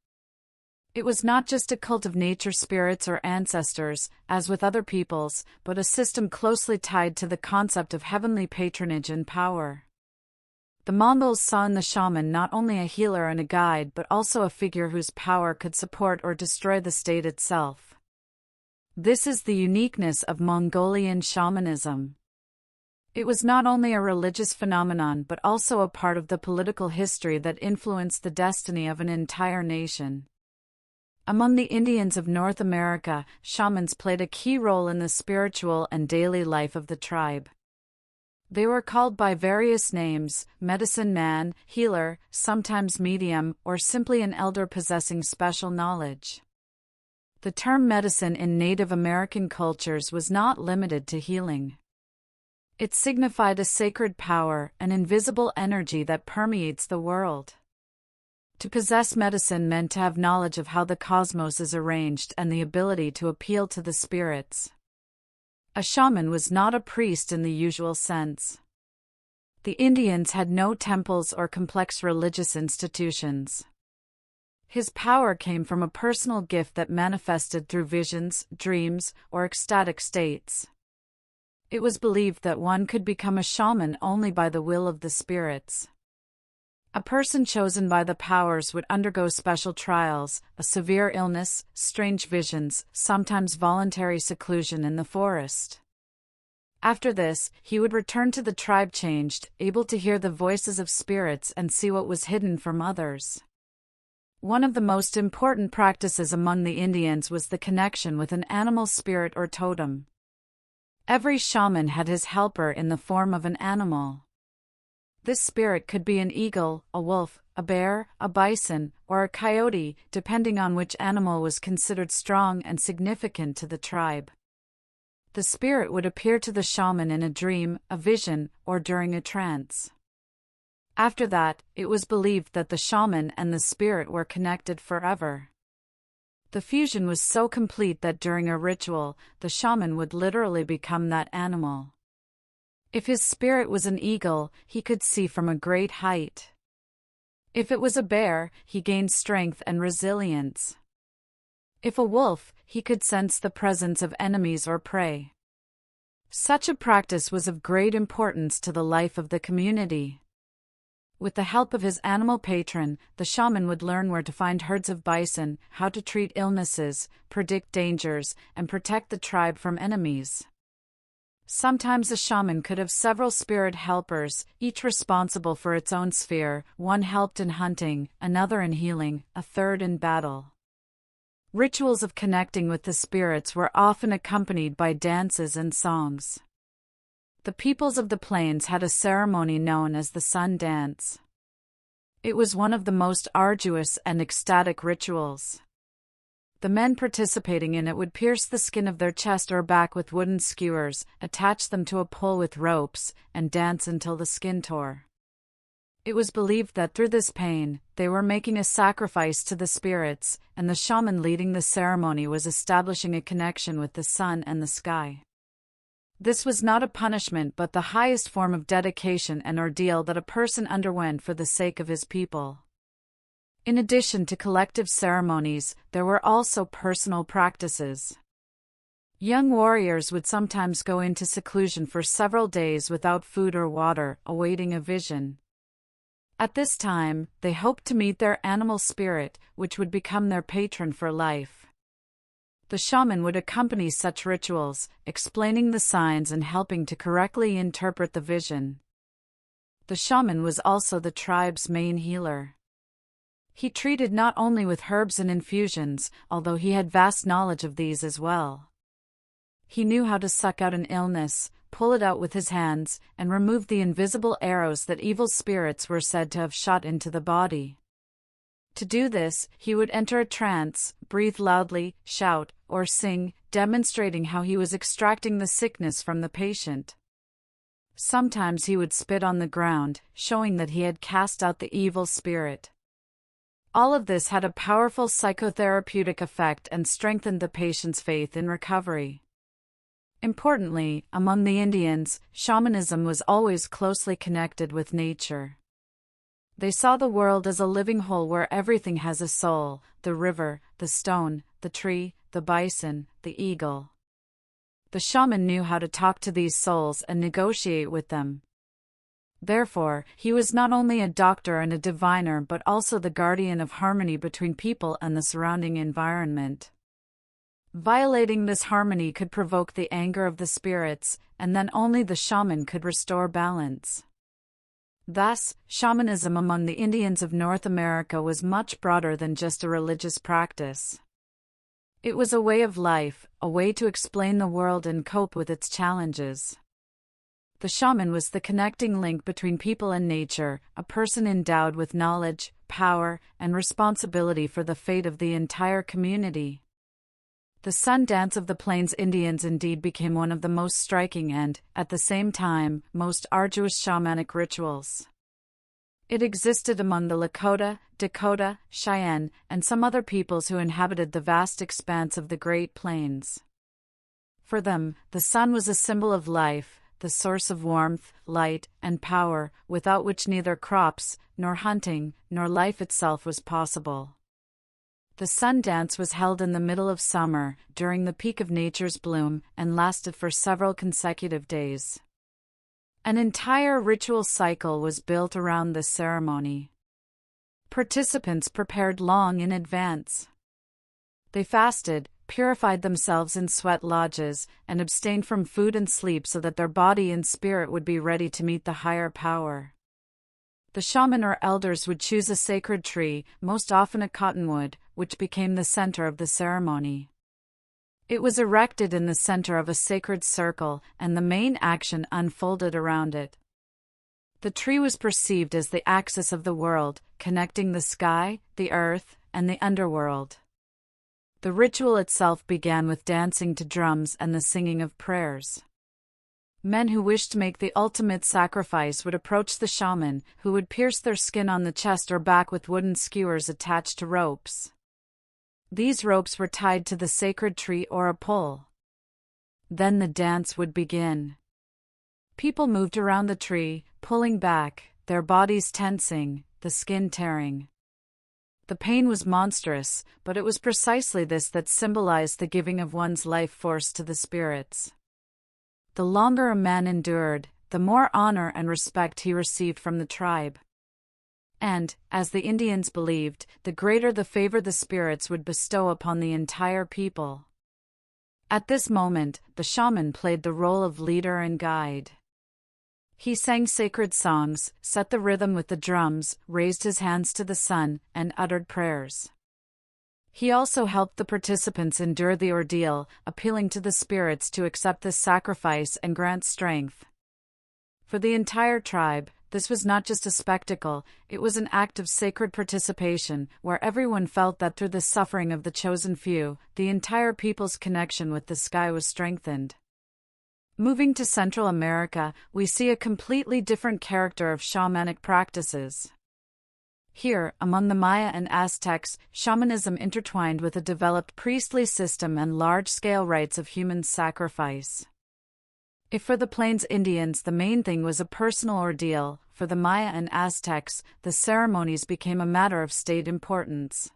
It was not just a cult of nature spirits or ancestors, as with other peoples, but a system closely tied to the concept of heavenly patronage and power. The Mongols saw in the shaman not only a healer and a guide but also a figure whose power could support or destroy the state itself. This is the uniqueness of Mongolian shamanism. It was not only a religious phenomenon but also a part of the political history that influenced the destiny of an entire nation. Among the Indians of North America, shamans played a key role in the spiritual and daily life of the tribe. They were called by various names: medicine man, healer, sometimes medium, or simply an elder possessing special knowledge. The term medicine in Native American cultures was not limited to healing. It signified a sacred power, an invisible energy that permeates the world. To possess medicine meant to have knowledge of how the cosmos is arranged and the ability to appeal to the spirits. A shaman was not a priest in the usual sense. The Indians had no temples or complex religious institutions. His power came from a personal gift that manifested through visions, dreams, or ecstatic states. It was believed that one could become a shaman only by the will of the spirits. A person chosen by the powers would undergo special trials, a severe illness, strange visions, sometimes voluntary seclusion in the forest. After this, he would return to the tribe changed, able to hear the voices of spirits and see what was hidden from others. One of the most important practices among the Indians was the connection with an animal spirit or totem. Every shaman had his helper in the form of an animal. This spirit could be an eagle, a wolf, a bear, a bison, or a coyote, depending on which animal was considered strong and significant to the tribe. The spirit would appear to the shaman in a dream, a vision, or during a trance. After that, it was believed that the shaman and the spirit were connected forever. The fusion was so complete that during a ritual, the shaman would literally become that animal. If his spirit was an eagle, he could see from a great height. If it was a bear, he gained strength and resilience. If a wolf, he could sense the presence of enemies or prey. Such a practice was of great importance to the life of the community. With the help of his animal patron, the shaman would learn where to find herds of bison, how to treat illnesses, predict dangers, and protect the tribe from enemies. Sometimes a shaman could have several spirit helpers, each responsible for its own sphere. One helped in hunting, another in healing, a third in battle. Rituals of connecting with the spirits were often accompanied by dances and songs. The peoples of the plains had a ceremony known as the sun dance. It was one of the most arduous and ecstatic rituals. The men participating in it would pierce the skin of their chest or back with wooden skewers, attach them to a pole with ropes, and dance until the skin tore. It was believed that through this pain, they were making a sacrifice to the spirits, and the shaman leading the ceremony was establishing a connection with the sun and the sky. This was not a punishment but the highest form of dedication and ordeal that a person underwent for the sake of his people. In addition to collective ceremonies, there were also personal practices. Young warriors would sometimes go into seclusion for several days without food or water, awaiting a vision. At this time, they hoped to meet their animal spirit, which would become their patron for life. The shaman would accompany such rituals, explaining the signs and helping to correctly interpret the vision. The shaman was also the tribe's main healer. He treated not only with herbs and infusions, although he had vast knowledge of these as well. He knew how to suck out an illness, pull it out with his hands, and remove the invisible arrows that evil spirits were said to have shot into the body. To do this, he would enter a trance, breathe loudly, shout, or sing, demonstrating how he was extracting the sickness from the patient. Sometimes he would spit on the ground, showing that he had cast out the evil spirit. All of this had a powerful psychotherapeutic effect and strengthened the patient's faith in recovery. Importantly, among the Indians, shamanism was always closely connected with nature. They saw the world as a living whole where everything has a soul: the river, the stone, the tree, the bison, the eagle. The shaman knew how to talk to these souls and negotiate with them. Therefore, he was not only a doctor and a diviner but also the guardian of harmony between people and the surrounding environment. Violating this harmony could provoke the anger of the spirits, and then only the shaman could restore balance. Thus, shamanism among the Indians of North America was much broader than just a religious practice. It was a way of life, a way to explain the world and cope with its challenges. The shaman was the connecting link between people and nature, a person endowed with knowledge, power, and responsibility for the fate of the entire community. The sun dance of the Plains Indians indeed became one of the most striking and, at the same time, most arduous shamanic rituals. It existed among the Lakota, Dakota, Cheyenne, and some other peoples who inhabited the vast expanse of the Great Plains. For them, the sun was a symbol of life, the source of warmth, light, and power, without which neither crops, nor hunting, nor life itself was possible. The sun dance was held in the middle of summer, during the peak of nature's bloom, and lasted for several consecutive days. An entire ritual cycle was built around this ceremony. Participants prepared long in advance. They fasted, purified themselves in sweat lodges, and abstained from food and sleep so that their body and spirit would be ready to meet the higher power. The shaman or elders would choose a sacred tree, most often a cottonwood, which became the center of the ceremony. It was erected in the center of a sacred circle, and the main action unfolded around it. The tree was perceived as the axis of the world, connecting the sky, the earth, and the underworld. The ritual itself began with dancing to drums and the singing of prayers. Men who wished to make the ultimate sacrifice would approach the shaman, who would pierce their skin on the chest or back with wooden skewers attached to ropes. These ropes were tied to the sacred tree or a pole. Then the dance would begin. People moved around the tree, pulling back, their bodies tensing, the skin tearing. The pain was monstrous, but it was precisely this that symbolized the giving of one's life force to the spirits. The longer a man endured, the more honor and respect he received from the tribe. And, as the Indians believed, the greater the favor the spirits would bestow upon the entire people. At this moment, the shaman played the role of leader and guide. He sang sacred songs, set the rhythm with the drums, raised his hands to the sun, and uttered prayers. He also helped the participants endure the ordeal, appealing to the spirits to accept this sacrifice and grant strength. For the entire tribe, this was not just a spectacle, it was an act of sacred participation, where everyone felt that through the suffering of the chosen few, the entire people's connection with the sky was strengthened. Moving to Central America, we see a completely different character of shamanic practices. Here, among the Maya and Aztecs, shamanism intertwined with a developed priestly system and large-scale rites of human sacrifice. If for the Plains Indians the main thing was a personal ordeal, for the Maya and Aztecs, the ceremonies became a matter of state importance.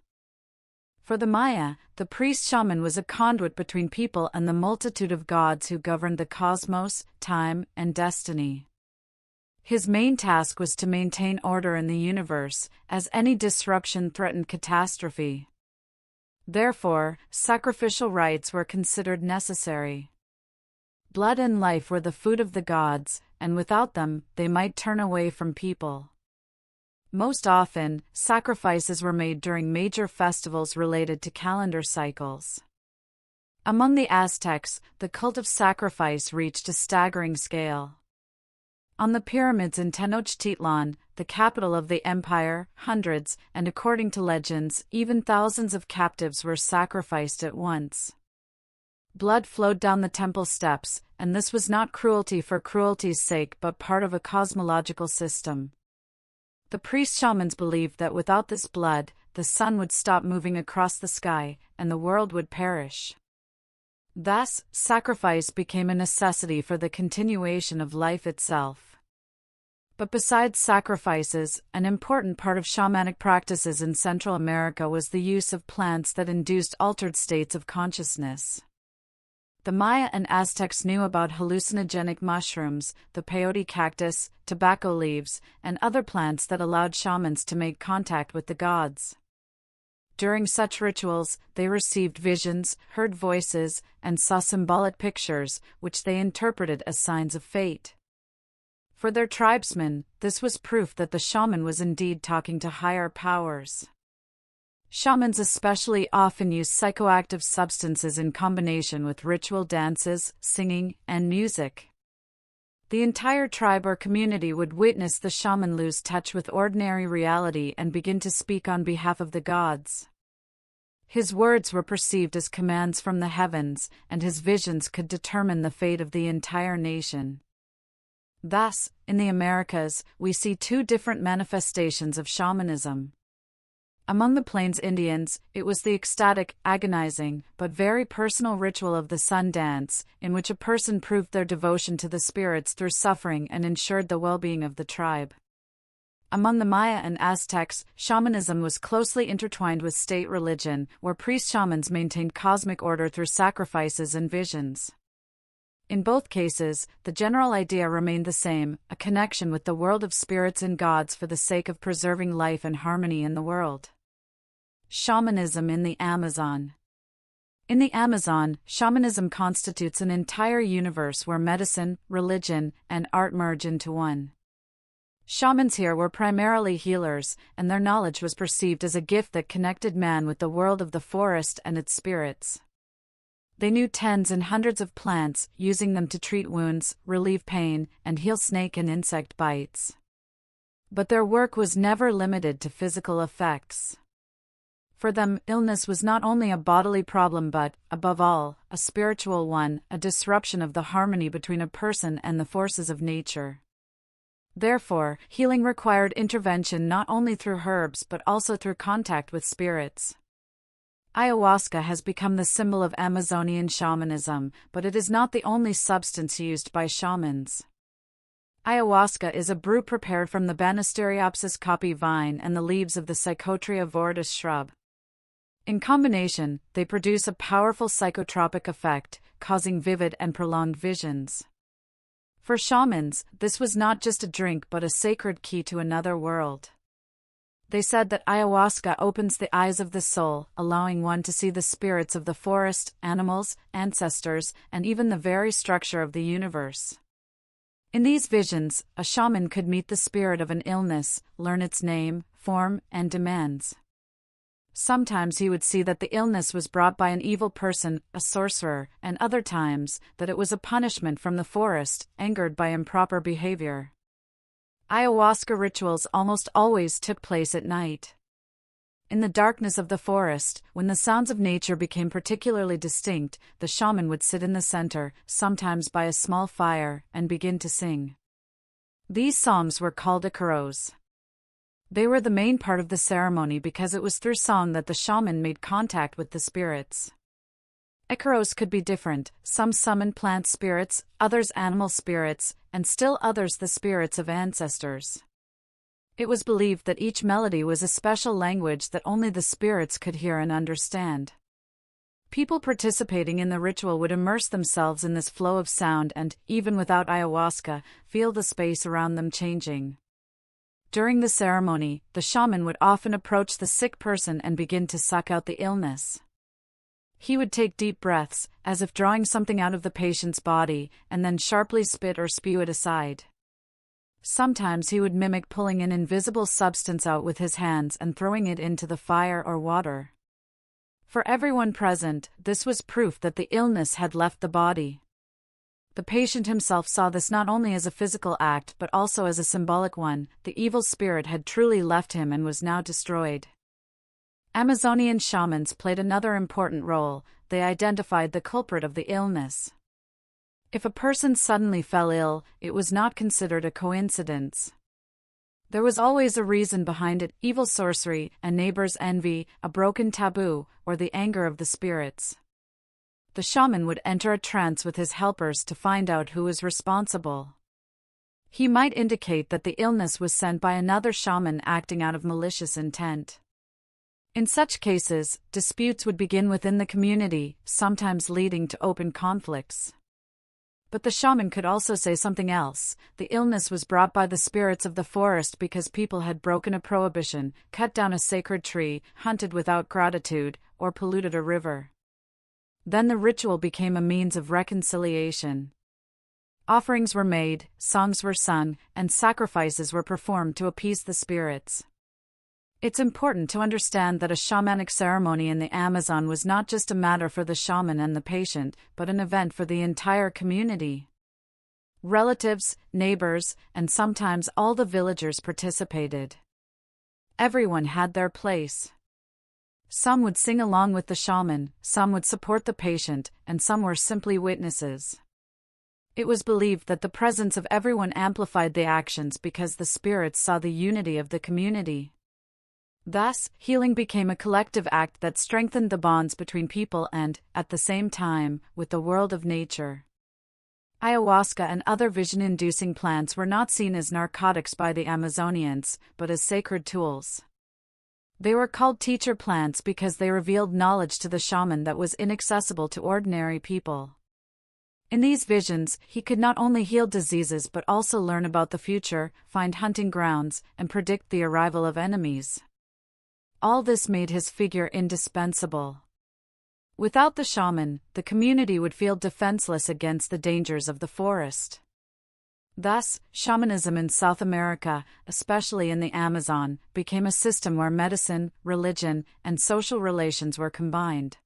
For the Maya, the priest-shaman was a conduit between people and the multitude of gods who governed the cosmos, time, and destiny. His main task was to maintain order in the universe, as any disruption threatened catastrophe. Therefore, sacrificial rites were considered necessary. Blood and life were the food of the gods, and without them, they might turn away from people. Most often, sacrifices were made during major festivals related to calendar cycles. Among the Aztecs, the cult of sacrifice reached a staggering scale. On the pyramids in Tenochtitlan, the capital of the empire, hundreds, and according to legends, even thousands of captives were sacrificed at once. Blood flowed down the temple steps, and this was not cruelty for cruelty's sake but part of a cosmological system. The priest-shamans believed that without this blood, the sun would stop moving across the sky, and the world would perish. Thus, sacrifice became a necessity for the continuation of life itself. But besides sacrifices, an important part of shamanic practices in Central America was the use of plants that induced altered states of consciousness. The Maya and Aztecs knew about hallucinogenic mushrooms, the peyote cactus, tobacco leaves, and other plants that allowed shamans to make contact with the gods. During such rituals, they received visions, heard voices, and saw symbolic pictures, which they interpreted as signs of fate. For their tribesmen, this was proof that the shaman was indeed talking to higher powers. Shamans especially often use psychoactive substances in combination with ritual dances, singing, and music. The entire tribe or community would witness the shaman lose touch with ordinary reality and begin to speak on behalf of the gods. His words were perceived as commands from the heavens, and his visions could determine the fate of the entire nation. Thus, in the Americas, we see two different manifestations of shamanism. Among the Plains Indians, it was the ecstatic, agonizing, but very personal ritual of the sun dance, in which a person proved their devotion to the spirits through suffering and ensured the well-being of the tribe. Among the Maya and Aztecs, shamanism was closely intertwined with state religion, where priest-shamans maintained cosmic order through sacrifices and visions. In both cases, the general idea remained the same: a connection with the world of spirits and gods for the sake of preserving life and harmony in the world. Shamanism in the Amazon. In the Amazon, shamanism constitutes an entire universe where medicine, religion, and art merge into one. Shamans here were primarily healers, and their knowledge was perceived as a gift that connected man with the world of the forest and its spirits. They knew tens and hundreds of plants, using them to treat wounds, relieve pain, and heal snake and insect bites. But their work was never limited to physical effects. For them, illness was not only a bodily problem but, above all, a spiritual one, a disruption of the harmony between a person and the forces of nature. Therefore, healing required intervention not only through herbs but also through contact with spirits. Ayahuasca has become the symbol of Amazonian shamanism, but it is not the only substance used by shamans. Ayahuasca is a brew prepared from the Banisteriopsis caapi vine and the leaves of the Psychotria viridis shrub. In combination, they produce a powerful psychotropic effect, causing vivid and prolonged visions. For shamans, this was not just a drink but a sacred key to another world. They said that ayahuasca opens the eyes of the soul, allowing one to see the spirits of the forest, animals, ancestors, and even the very structure of the universe. In these visions, a shaman could meet the spirit of an illness, learn its name, form, and demands. Sometimes he would see that the illness was brought by an evil person, a sorcerer, and other times, that it was a punishment from the forest, angered by improper behavior. Ayahuasca rituals almost always took place at night. In the darkness of the forest, when the sounds of nature became particularly distinct, the shaman would sit in the center, sometimes by a small fire, and begin to sing. These songs were called icaros. They were the main part of the ceremony because it was through song that the shaman made contact with the spirits. Icaros could be different: some summoned plant spirits, others animal spirits, and still others the spirits of ancestors. It was believed that each melody was a special language that only the spirits could hear and understand. People participating in the ritual would immerse themselves in this flow of sound and, even without ayahuasca, feel the space around them changing. During the ceremony, the shaman would often approach the sick person and begin to suck out the illness. He would take deep breaths, as if drawing something out of the patient's body, and then sharply spit or spew it aside. Sometimes he would mimic pulling an invisible substance out with his hands and throwing it into the fire or water. For everyone present, this was proof that the illness had left the body. The patient himself saw this not only as a physical act but also as a symbolic one: the evil spirit had truly left him and was now destroyed. Amazonian shamans played another important role: they identified the culprit of the illness. If a person suddenly fell ill, it was not considered a coincidence. There was always a reason behind it: evil sorcery, a neighbor's envy, a broken taboo, or the anger of the spirits. The shaman would enter a trance with his helpers to find out who was responsible. He might indicate that the illness was sent by another shaman acting out of malicious intent. In such cases, disputes would begin within the community, sometimes leading to open conflicts. But the shaman could also say something else: the illness was brought by the spirits of the forest because people had broken a prohibition, cut down a sacred tree, hunted without gratitude, or polluted a river. Then the ritual became a means of reconciliation. Offerings were made, songs were sung, and sacrifices were performed to appease the spirits. It's important to understand that a shamanic ceremony in the Amazon was not just a matter for the shaman and the patient, but an event for the entire community. Relatives, neighbors, and sometimes all the villagers participated. Everyone had their place. Some would sing along with the shaman, some would support the patient, and some were simply witnesses. It was believed that the presence of everyone amplified the actions because the spirits saw the unity of the community. Thus, healing became a collective act that strengthened the bonds between people and, at the same time, with the world of nature. Ayahuasca and other vision-inducing plants were not seen as narcotics by the Amazonians, but as sacred tools. They were called teacher plants because they revealed knowledge to the shaman that was inaccessible to ordinary people. In these visions, he could not only heal diseases but also learn about the future, find hunting grounds, and predict the arrival of enemies. All this made his figure indispensable. Without the shaman, the community would feel defenseless against the dangers of the forest. Thus, shamanism in South America, especially in the Amazon, became a system where medicine, religion, and social relations were combined.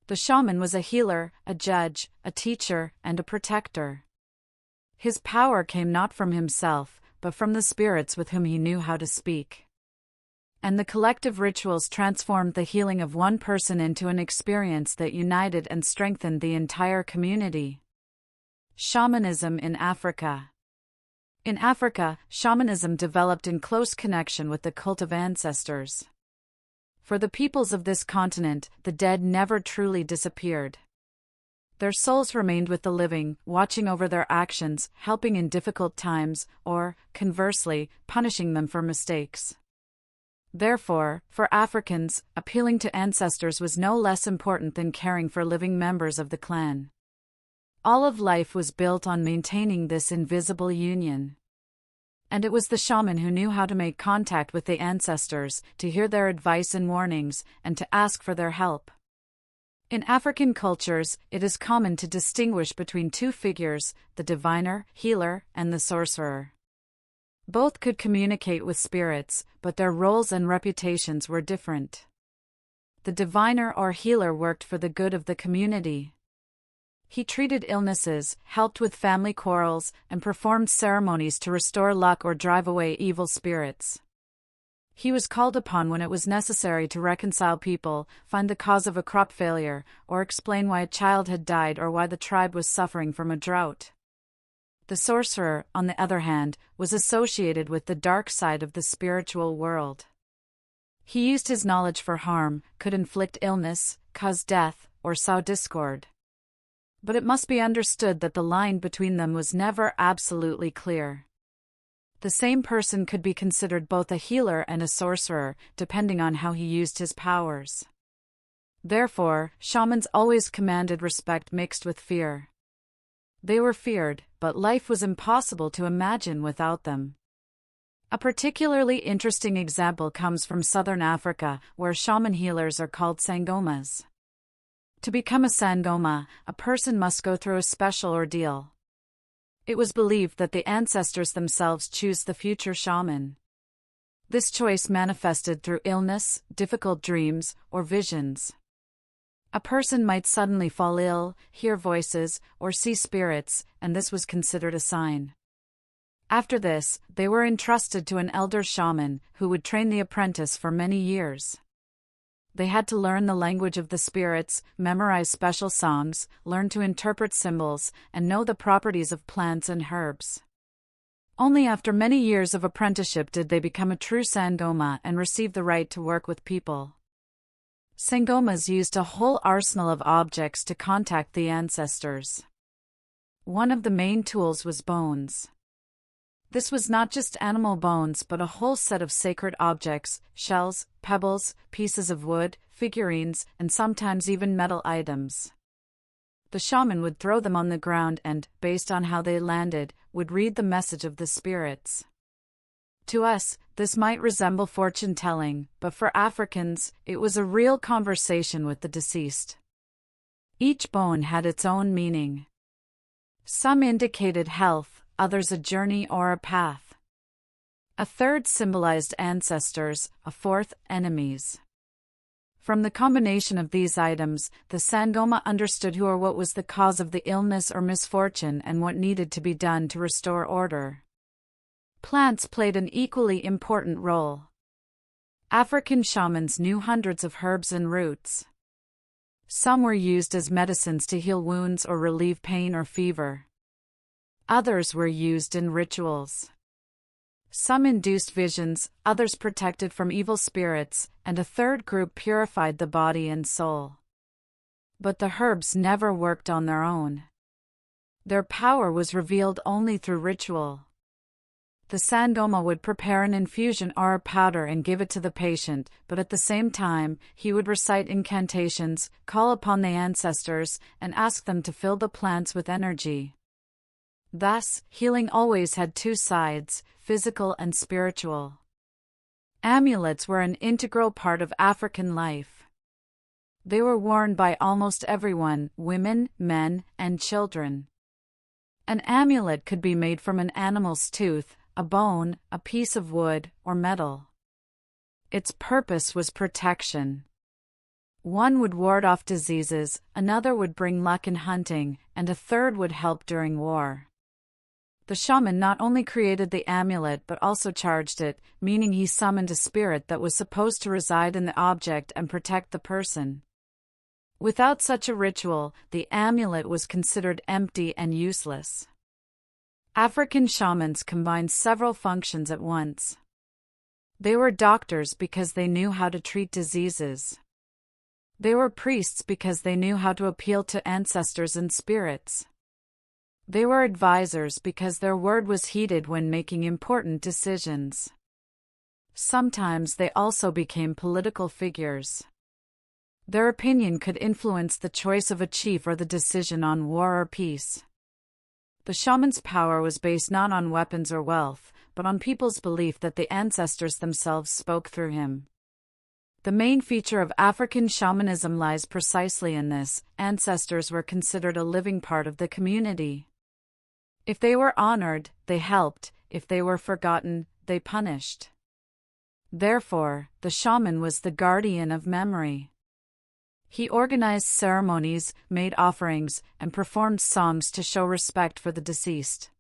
The shaman was a healer, a judge, a teacher, and a protector. His power came not from himself, but from the spirits with whom he knew how to speak. And the collective rituals transformed the healing of one person into an experience that united and strengthened the entire community. Shamanism in Africa. In Africa, shamanism developed in close connection with the cult of ancestors. For the peoples of this continent, the dead never truly disappeared. Their souls remained with the living, watching over their actions, helping in difficult times, or, conversely, punishing them for mistakes. Therefore, for Africans, appealing to ancestors was no less important than caring for living members of the clan. All of life was built on maintaining this invisible union. And it was the shaman who knew how to make contact with the ancestors, to hear their advice and warnings, and to ask for their help. In African cultures, it is common to distinguish between two figures, the diviner, healer, and the sorcerer. Both could communicate with spirits, but their roles and reputations were different. The diviner or healer worked for the good of the community. He treated illnesses, helped with family quarrels, and performed ceremonies to restore luck or drive away evil spirits. He was called upon when it was necessary to reconcile people, find the cause of a crop failure, or explain why a child had died or why the tribe was suffering from a drought. The sorcerer, on the other hand, was associated with the dark side of the spiritual world. He used his knowledge for harm, could inflict illness, cause death, or sow discord. But it must be understood that the line between them was never absolutely clear. The same person could be considered both a healer and a sorcerer, depending on how he used his powers. Therefore, shamans always commanded respect mixed with fear. They were feared, but life was impossible to imagine without them. A particularly interesting example comes from southern Africa, where shaman healers are called sangomas. To become a sangoma, a person must go through a special ordeal. It was believed that the ancestors themselves choose the future shaman. This choice manifested through illness, difficult dreams, or visions. A person might suddenly fall ill, hear voices, or see spirits, and this was considered a sign. After this, they were entrusted to an elder shaman, who would train the apprentice for many years. They had to learn the language of the spirits, memorize special songs, learn to interpret symbols, and know the properties of plants and herbs. Only after many years of apprenticeship did they become a true sangoma and receive the right to work with people. Sangomas used a whole arsenal of objects to contact the ancestors. One of the main tools was bones. This was not just animal bones but a whole set of sacred objects, shells, pebbles, pieces of wood, figurines, and sometimes even metal items. The shaman would throw them on the ground and, based on how they landed, would read the message of the spirits. To us, this might resemble fortune-telling, but for Africans, it was a real conversation with the deceased. Each bone had its own meaning. Some indicated health, others a journey or a path. A third symbolized ancestors, a fourth, enemies. From the combination of these items, the sangoma understood who or what was the cause of the illness or misfortune and what needed to be done to restore order. Plants played an equally important role. African shamans knew hundreds of herbs and roots. Some were used as medicines to heal wounds or relieve pain or fever. Others were used in rituals. Some induced visions, others protected from evil spirits, and a third group purified the body and soul. But the herbs never worked on their own. Their power was revealed only through ritual. The sangoma would prepare an infusion or a powder and give it to the patient, but at the same time, he would recite incantations, call upon the ancestors, and ask them to fill the plants with energy. Thus, healing always had two sides, physical and spiritual. Amulets were an integral part of African life. They were worn by almost everyone, women, men, and children. An amulet could be made from an animal's tooth, a bone, a piece of wood, or metal. Its purpose was protection. One would ward off diseases, another would bring luck in hunting, and a third would help during war. The shaman not only created the amulet but also charged it, meaning he summoned a spirit that was supposed to reside in the object and protect the person. Without such a ritual, the amulet was considered empty and useless. African shamans combined several functions at once. They were doctors because they knew how to treat diseases. They were priests because they knew how to appeal to ancestors and spirits. They were advisors because their word was heeded when making important decisions. Sometimes they also became political figures. Their opinion could influence the choice of a chief or the decision on war or peace. The shaman's power was based not on weapons or wealth, but on people's belief that the ancestors themselves spoke through him. The main feature of African shamanism lies precisely in this: ancestors were considered a living part of the community. If they were honored, they helped; if they were forgotten, they punished. Therefore, the shaman was the guardian of memory. He organized ceremonies, made offerings, and performed songs to show respect for the deceased.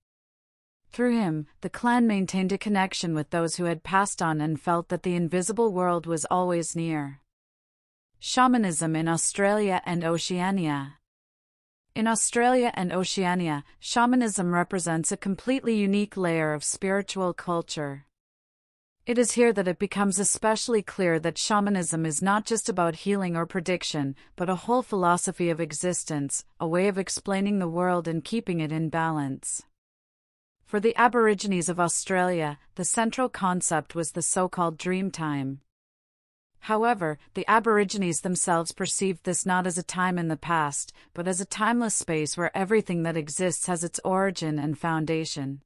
Through him, the clan maintained a connection with those who had passed on and felt that the invisible world was always near. Shamanism in Australia and Oceania. In Australia and Oceania, shamanism represents a completely unique layer of spiritual culture. It is here that it becomes especially clear that shamanism is not just about healing or prediction, but a whole philosophy of existence, a way of explaining the world and keeping it in balance. For the Aborigines of Australia, the central concept was the so-called dream time. However, the Aborigines themselves perceived this not as a time in the past, but as a timeless space where everything that exists has its origin and foundation.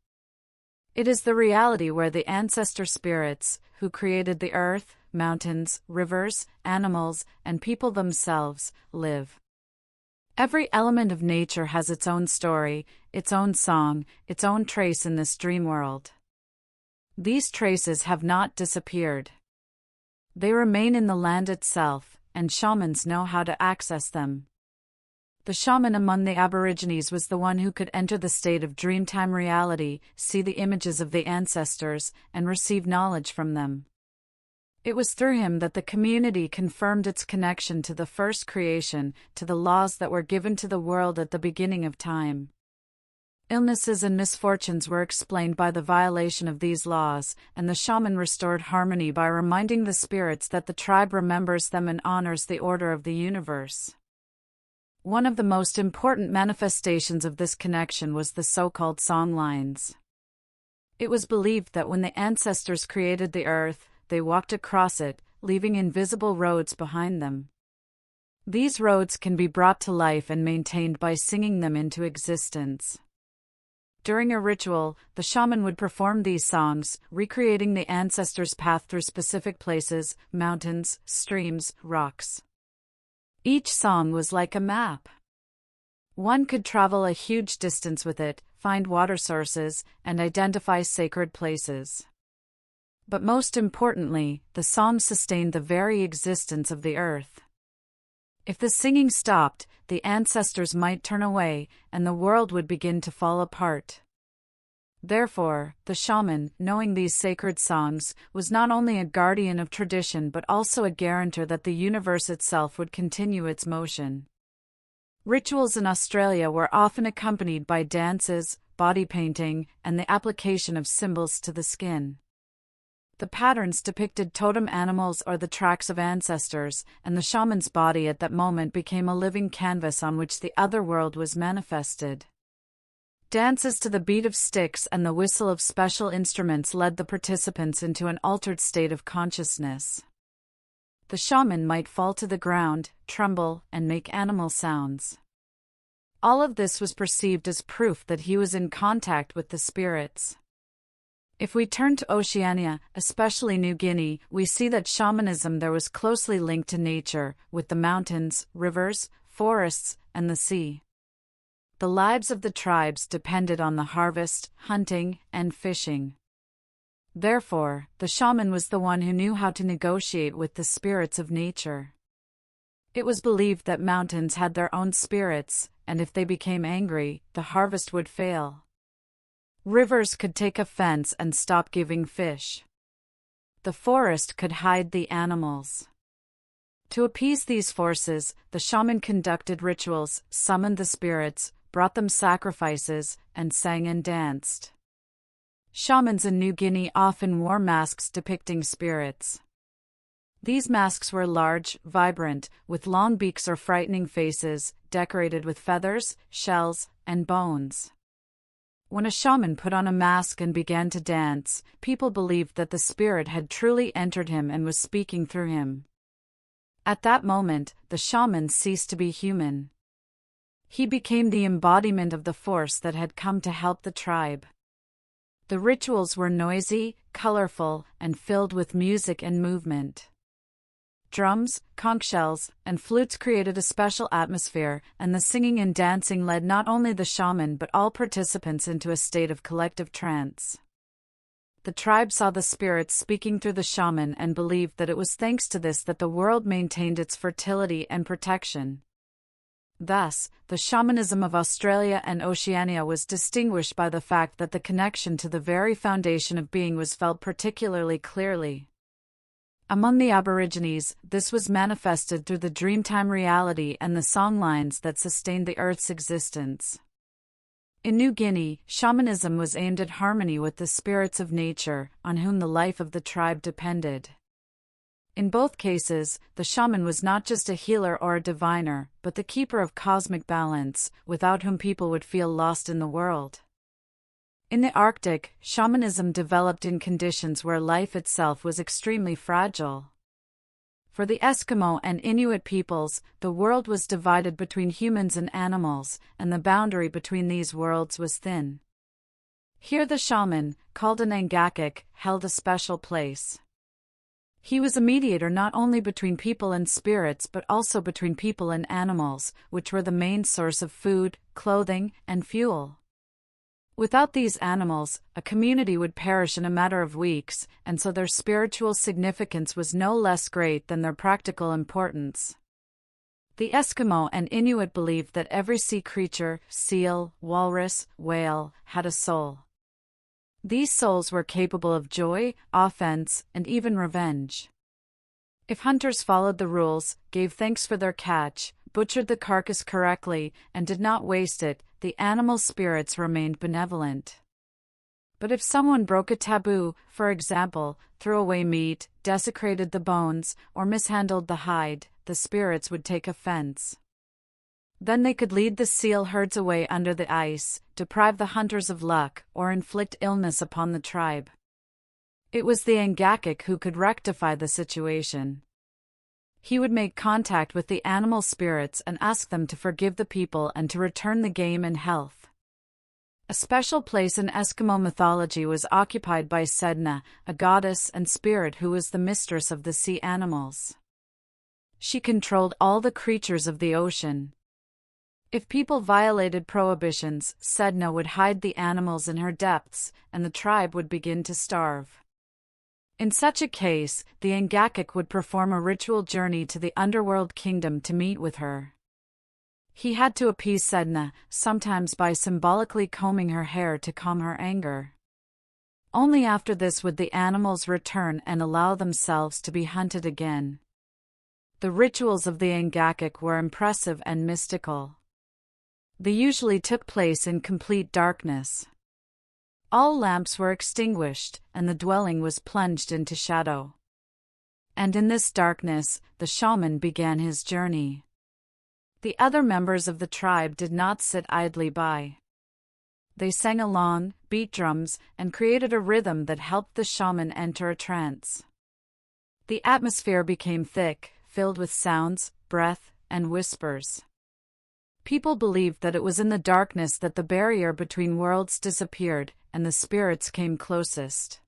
It is the reality where the ancestor spirits, who created the earth, mountains, rivers, animals, and people themselves, live. Every element of nature has its own story, its own song, its own trace in this dream world. These traces have not disappeared. They remain in the land itself, and shamans know how to access them. The shaman among the Aborigines was the one who could enter the state of dreamtime reality, see the images of the ancestors, and receive knowledge from them. It was through him that the community confirmed its connection to the first creation, to the laws that were given to the world at the beginning of time. Illnesses and misfortunes were explained by the violation of these laws, and the shaman restored harmony by reminding the spirits that the tribe remembers them and honors the order of the universe. One of the most important manifestations of this connection was the so-called songlines. It was believed that when the ancestors created the earth, they walked across it, leaving invisible roads behind them. These roads can be brought to life and maintained by singing them into existence. During a ritual, the shaman would perform these songs, recreating the ancestors' path through specific places, mountains, streams, rocks. Each song was like a map. One could travel a huge distance with it, find water sources, and identify sacred places. But most importantly, the song sustained the very existence of the earth. If the singing stopped, the ancestors might turn away, and the world would begin to fall apart. Therefore, the shaman, knowing these sacred songs, was not only a guardian of tradition but also a guarantor that the universe itself would continue its motion. Rituals in Australia were often accompanied by dances, body painting, and the application of symbols to the skin. The patterns depicted totem animals or the tracks of ancestors, and the shaman's body at that moment became a living canvas on which the other world was manifested. Dances to the beat of sticks and the whistle of special instruments led the participants into an altered state of consciousness. The shaman might fall to the ground, tremble, and make animal sounds. All of this was perceived as proof that he was in contact with the spirits. If we turn to Oceania, especially New Guinea, we see that shamanism there was closely linked to nature, with the mountains, rivers, forests, and the sea. The lives of the tribes depended on the harvest, hunting, and fishing. Therefore, the shaman was the one who knew how to negotiate with the spirits of nature. It was believed that mountains had their own spirits, and if they became angry, the harvest would fail. Rivers could take offense and stop giving fish. The forest could hide the animals. To appease these forces, the shaman conducted rituals, summoned the spirits, brought them sacrifices, and sang and danced. Shamans in New Guinea often wore masks depicting spirits. These masks were large, vibrant, with long beaks or frightening faces, decorated with feathers, shells, and bones. When a shaman put on a mask and began to dance, people believed that the spirit had truly entered him and was speaking through him. At that moment, the shaman ceased to be human. He became the embodiment of the force that had come to help the tribe. The rituals were noisy, colorful, and filled with music and movement. Drums, conch shells, and flutes created a special atmosphere, and the singing and dancing led not only the shaman but all participants into a state of collective trance. The tribe saw the spirits speaking through the shaman and believed that it was thanks to this that the world maintained its fertility and protection. Thus, the shamanism of Australia and Oceania was distinguished by the fact that the connection to the very foundation of being was felt particularly clearly. Among the Aborigines, this was manifested through the dreamtime reality and the songlines that sustained the Earth's existence. In New Guinea, shamanism was aimed at harmony with the spirits of nature, on whom the life of the tribe depended. In both cases, the shaman was not just a healer or a diviner, but the keeper of cosmic balance, without whom people would feel lost in the world. In the Arctic, shamanism developed in conditions where life itself was extremely fragile. For the Eskimo and Inuit peoples, the world was divided between humans and animals, and the boundary between these worlds was thin. Here the shaman, called an Angakik, held a special place. He was a mediator not only between people and spirits but also between people and animals, which were the main source of food, clothing, and fuel. Without these animals, a community would perish in a matter of weeks, and so their spiritual significance was no less great than their practical importance. The Eskimo and Inuit believed that every sea creature, seal, walrus, whale, had a soul. These souls were capable of joy, offense, and even revenge. If hunters followed the rules, gave thanks for their catch, butchered the carcass correctly, and did not waste it, the animal spirits remained benevolent. But if someone broke a taboo, for example, threw away meat, desecrated the bones, or mishandled the hide, the spirits would take offense. Then they could lead the seal herds away under the ice, deprive the hunters of luck, or inflict illness upon the tribe. It was the Angakik who could rectify the situation. He would make contact with the animal spirits and ask them to forgive the people and to return the game and health. A special place in Eskimo mythology was occupied by Sedna, a goddess and spirit who was the mistress of the sea animals. She controlled all the creatures of the ocean. If people violated prohibitions, Sedna would hide the animals in her depths, and the tribe would begin to starve. In such a case, the Angakik would perform a ritual journey to the underworld kingdom to meet with her. He had to appease Sedna, sometimes by symbolically combing her hair to calm her anger. Only after this would the animals return and allow themselves to be hunted again. The rituals of the Angakik were impressive and mystical. They usually took place in complete darkness. All lamps were extinguished, and the dwelling was plunged into shadow. And in this darkness, the shaman began his journey. The other members of the tribe did not sit idly by. They sang along, beat drums, and created a rhythm that helped the shaman enter a trance. The atmosphere became thick, filled with sounds, breath, and whispers. People believed that it was in the darkness that the barrier between worlds disappeared, and the spirits came closest.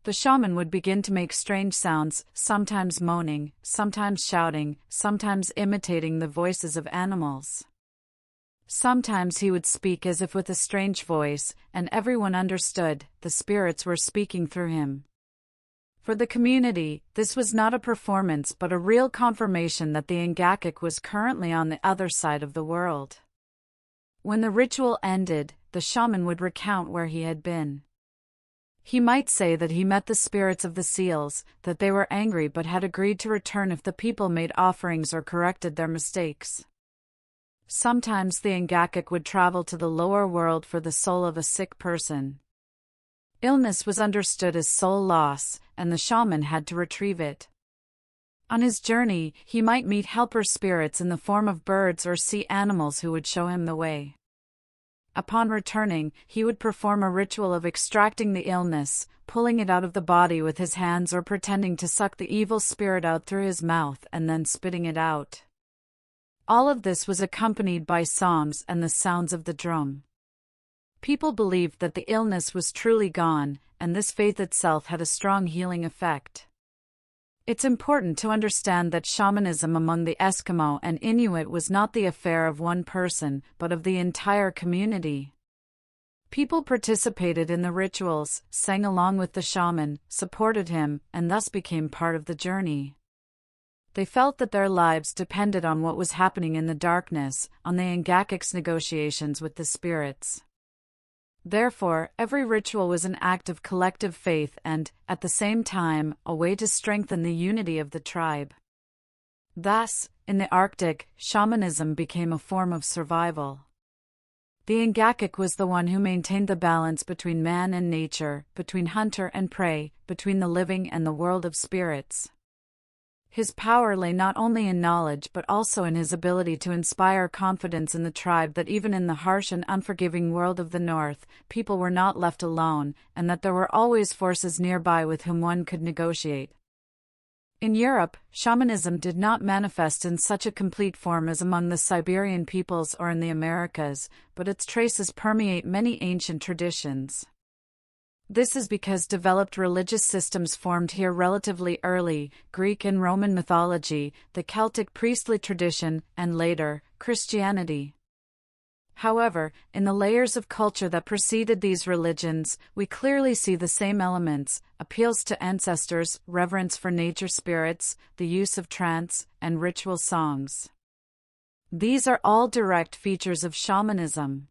The shaman would begin to make strange sounds, sometimes moaning, sometimes shouting, sometimes imitating the voices of animals. Sometimes he would speak as if with a strange voice, and everyone understood the spirits were speaking through him. For the community, this was not a performance but a real confirmation that the Ngakik was currently on the other side of the world. When the ritual ended, the shaman would recount where he had been. He might say that he met the spirits of the seals, that they were angry but had agreed to return if the people made offerings or corrected their mistakes. Sometimes the Ngakik would travel to the lower world for the soul of a sick person. Illness was understood as soul loss, and the shaman had to retrieve it. On his journey, he might meet helper spirits in the form of birds or sea animals who would show him the way. Upon returning, he would perform a ritual of extracting the illness, pulling it out of the body with his hands or pretending to suck the evil spirit out through his mouth and then spitting it out. All of this was accompanied by songs and the sounds of the drum. People believed that the illness was truly gone, and this faith itself had a strong healing effect. It's important to understand that shamanism among the Eskimo and Inuit was not the affair of one person, but of the entire community. People participated in the rituals, sang along with the shaman, supported him, and thus became part of the journey. They felt that their lives depended on what was happening in the darkness, on the Ngakik's negotiations with the spirits. Therefore, every ritual was an act of collective faith and, at the same time, a way to strengthen the unity of the tribe. Thus, in the Arctic, shamanism became a form of survival. The Ngakik was the one who maintained the balance between man and nature, between hunter and prey, between the living and the world of spirits. His power lay not only in knowledge but also in his ability to inspire confidence in the tribe that even in the harsh and unforgiving world of the North, people were not left alone, and that there were always forces nearby with whom one could negotiate. In Europe, shamanism did not manifest in such a complete form as among the Siberian peoples or in the Americas, but its traces permeate many ancient traditions. This is because developed religious systems formed here relatively early: Greek and Roman mythology, the Celtic priestly tradition, and later, Christianity. However, in the layers of culture that preceded these religions, we clearly see the same elements: appeals to ancestors, reverence for nature spirits, the use of trance, and ritual songs. These are all direct features of shamanism.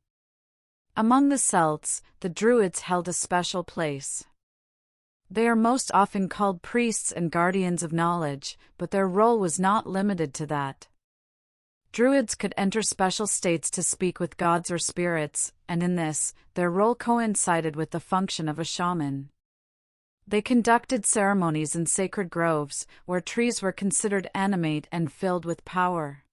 Among the Celts, the Druids held a special place. They are most often called priests and guardians of knowledge, but their role was not limited to that. Druids could enter special states to speak with gods or spirits, and in this, their role coincided with the function of a shaman. They conducted ceremonies in sacred groves, where trees were considered animate and filled with power.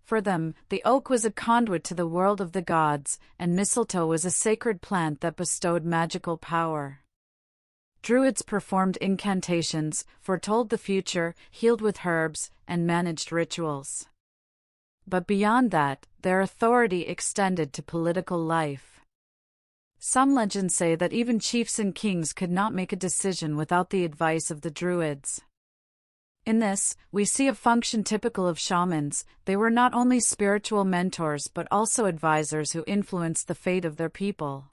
For them, the oak was a conduit to the world of the gods, and mistletoe was a sacred plant that bestowed magical power. Druids performed incantations, foretold the future, healed with herbs, and managed rituals. But beyond that, their authority extended to political life. Some legends say that even chiefs and kings could not make a decision without the advice of the Druids. In this, we see a function typical of shamans. They were not only spiritual mentors but also advisors who influenced the fate of their people.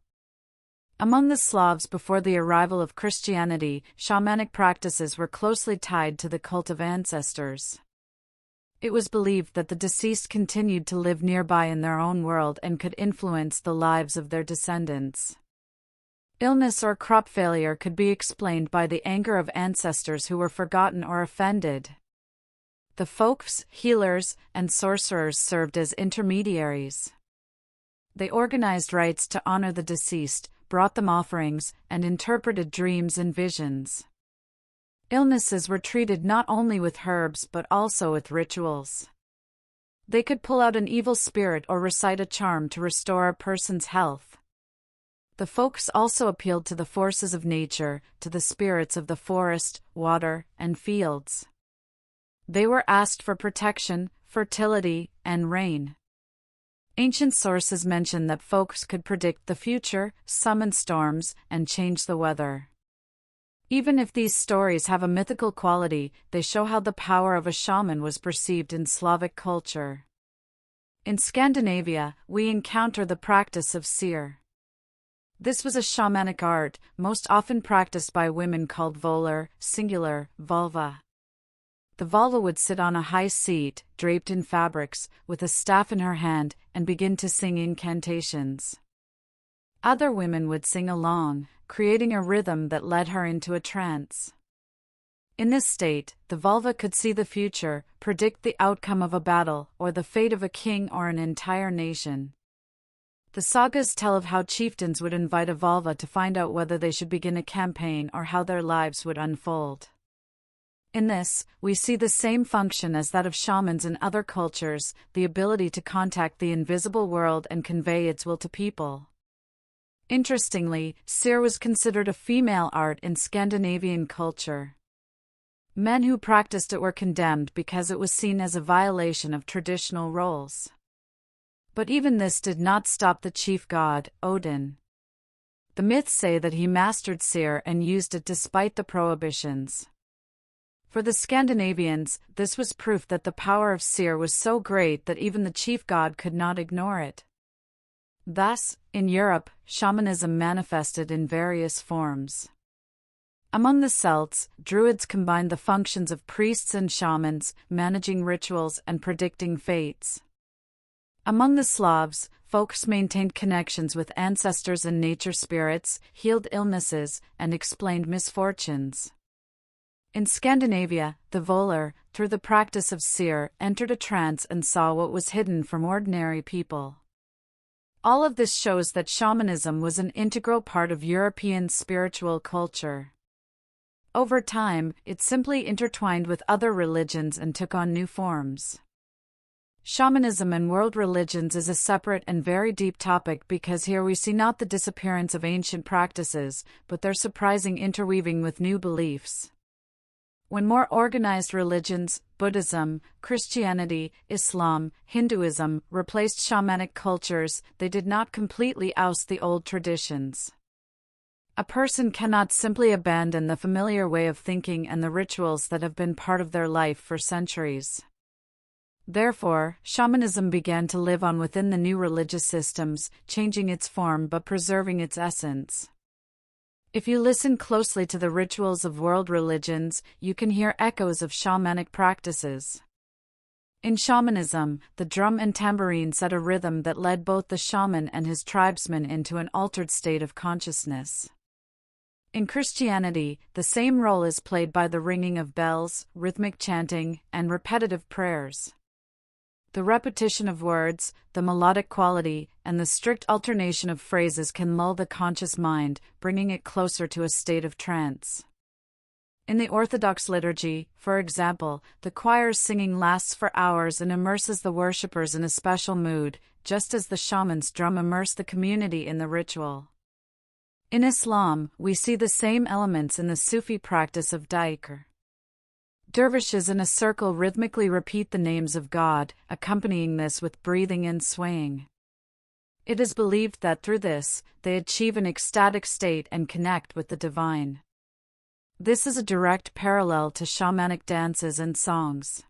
Among the Slavs before the arrival of Christianity, shamanic practices were closely tied to the cult of ancestors. It was believed that the deceased continued to live nearby in their own world and could influence the lives of their descendants. Illness or crop failure could be explained by the anger of ancestors who were forgotten or offended. The folks, healers, and sorcerers served as intermediaries. They organized rites to honor the deceased, brought them offerings, and interpreted dreams and visions. Illnesses were treated not only with herbs but also with rituals. They could pull out an evil spirit or recite a charm to restore a person's health. The folks also appealed to the forces of nature, to the spirits of the forest, water, and fields. They were asked for protection, fertility, and rain. Ancient sources mention that folks could predict the future, summon storms, and change the weather. Even if these stories have a mythical quality, they show how the power of a shaman was perceived in Slavic culture. In Scandinavia, we encounter the practice of seer. This was a shamanic art, most often practiced by women called volar, singular, vulva. The vulva would sit on a high seat, draped in fabrics, with a staff in her hand, and begin to sing incantations. Other women would sing along, creating a rhythm that led her into a trance. In this state, the vulva could see the future, predict the outcome of a battle, or the fate of a king or an entire nation. The sagas tell of how chieftains would invite a vulva to find out whether they should begin a campaign or how their lives would unfold. In this, we see the same function as that of shamans in other cultures, the ability to contact the invisible world and convey its will to people. Interestingly, seer was considered a female art in Scandinavian culture. Men who practiced it were condemned because it was seen as a violation of traditional roles. But even this did not stop the chief god, Odin. The myths say that he mastered seer and used it despite the prohibitions. For the Scandinavians, this was proof that the power of seer was so great that even the chief god could not ignore it. Thus, in Europe, shamanism manifested in various forms. Among the Celts, Druids combined the functions of priests and shamans, managing rituals and predicting fates. Among the Slavs, folks maintained connections with ancestors and nature spirits, healed illnesses, and explained misfortunes. In Scandinavia, the volar, through the practice of seer, entered a trance and saw what was hidden from ordinary people. All of this shows that shamanism was an integral part of European spiritual culture. Over time, it simply intertwined with other religions and took on new forms. Shamanism and world religions is a separate and very deep topic because here we see not the disappearance of ancient practices, but their surprising interweaving with new beliefs. When more organized religions, Buddhism, Christianity, Islam, Hinduism, replaced shamanic cultures, they did not completely oust the old traditions. A person cannot simply abandon the familiar way of thinking and the rituals that have been part of their life for centuries. Therefore, shamanism began to live on within the new religious systems, changing its form but preserving its essence. If you listen closely to the rituals of world religions, you can hear echoes of shamanic practices. In shamanism, the drum and tambourine set a rhythm that led both the shaman and his tribesmen into an altered state of consciousness. In Christianity, the same role is played by the ringing of bells, rhythmic chanting, and repetitive prayers. The repetition of words, the melodic quality, and the strict alternation of phrases can lull the conscious mind, bringing it closer to a state of trance. In the Orthodox liturgy, for example, the choir's singing lasts for hours and immerses the worshippers in a special mood, just as the shaman's drum immerse the community in the ritual. In Islam, we see the same elements in the Sufi practice of dhikr. Dervishes in a circle rhythmically repeat the names of God, accompanying this with breathing and swaying. It is believed that through this, they achieve an ecstatic state and connect with the divine. This is a direct parallel to shamanic dances and songs.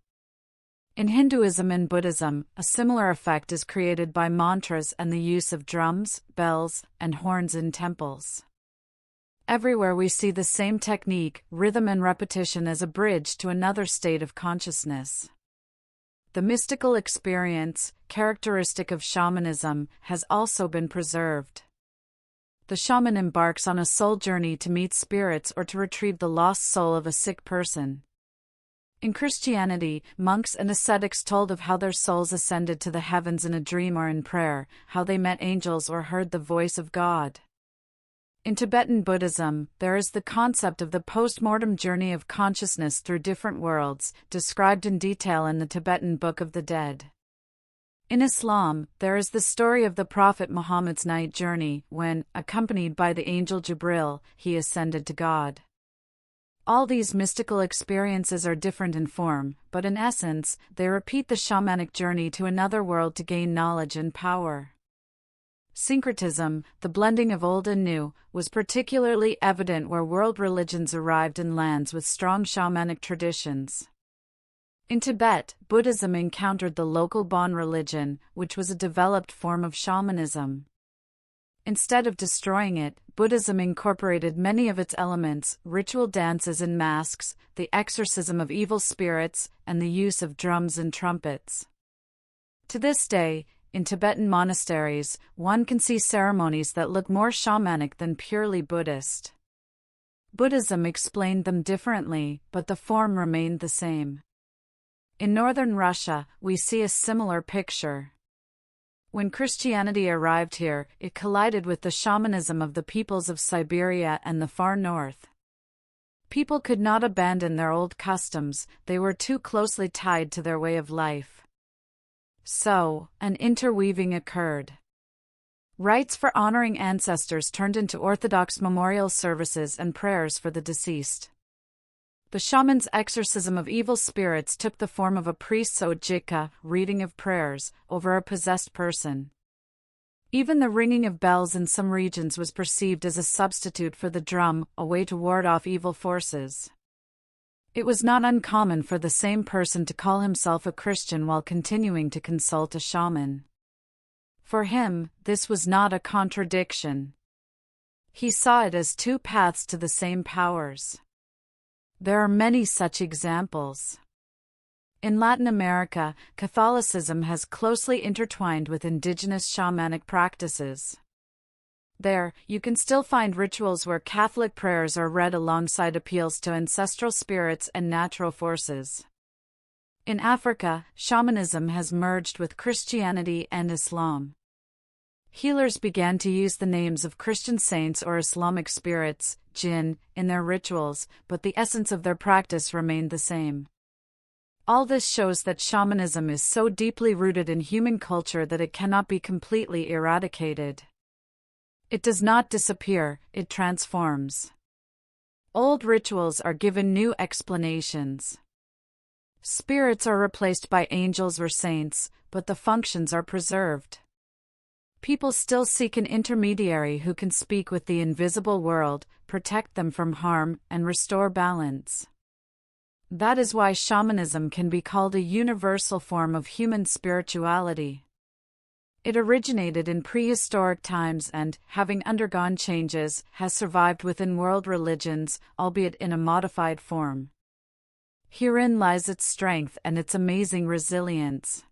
In Hinduism and Buddhism, a similar effect is created by mantras and the use of drums, bells, and horns in temples. Everywhere we see the same technique, rhythm and repetition as a bridge to another state of consciousness. The mystical experience, characteristic of shamanism, has also been preserved. The shaman embarks on a soul journey to meet spirits or to retrieve the lost soul of a sick person. In Christianity, monks and ascetics told of how their souls ascended to the heavens in a dream or in prayer, how they met angels or heard the voice of God. In Tibetan Buddhism, there is the concept of the post-mortem journey of consciousness through different worlds, described in detail in the Tibetan Book of the Dead. In Islam, there is the story of the Prophet Muhammad's night journey when, accompanied by the angel Jibril, he ascended to God. All these mystical experiences are different in form, but in essence, they repeat the shamanic journey to another world to gain knowledge and power. Syncretism, the blending of old and new, was particularly evident where world religions arrived in lands with strong shamanic traditions. In Tibet, Buddhism encountered the local Bon religion, which was a developed form of shamanism. Instead of destroying it, Buddhism incorporated many of its elements: ritual dances and masks, the exorcism of evil spirits, and the use of drums and trumpets. To this day, in Tibetan monasteries, one can see ceremonies that look more shamanic than purely Buddhist. Buddhism explained them differently, but the form remained the same. In northern Russia, we see a similar picture. When Christianity arrived here, it collided with the shamanism of the peoples of Siberia and the far north. People could not abandon their old customs, they were too closely tied to their way of life. So, an interweaving occurred. Rites for honoring ancestors turned into Orthodox memorial services and prayers for the deceased. The shaman's exorcism of evil spirits took the form of a priest's ojika, reading of prayers, over a possessed person. Even the ringing of bells in some regions was perceived as a substitute for the drum, a way to ward off evil forces. It was not uncommon for the same person to call himself a Christian while continuing to consult a shaman. For him, this was not a contradiction. He saw it as two paths to the same powers. There are many such examples. In Latin America, Catholicism has closely intertwined with indigenous shamanic practices. There, you can still find rituals where Catholic prayers are read alongside appeals to ancestral spirits and natural forces. In Africa, shamanism has merged with Christianity and Islam. Healers began to use the names of Christian saints or Islamic spirits, jinn, in their rituals, but the essence of their practice remained the same. All this shows that shamanism is so deeply rooted in human culture that it cannot be completely eradicated. It does not disappear, it transforms. Old rituals are given new explanations. Spirits are replaced by angels or saints, but the functions are preserved. People still seek an intermediary who can speak with the invisible world, protect them from harm, and restore balance. That is why shamanism can be called a universal form of human spirituality. It originated in prehistoric times and, having undergone changes, has survived within world religions, albeit in a modified form. Herein lies its strength and its amazing resilience.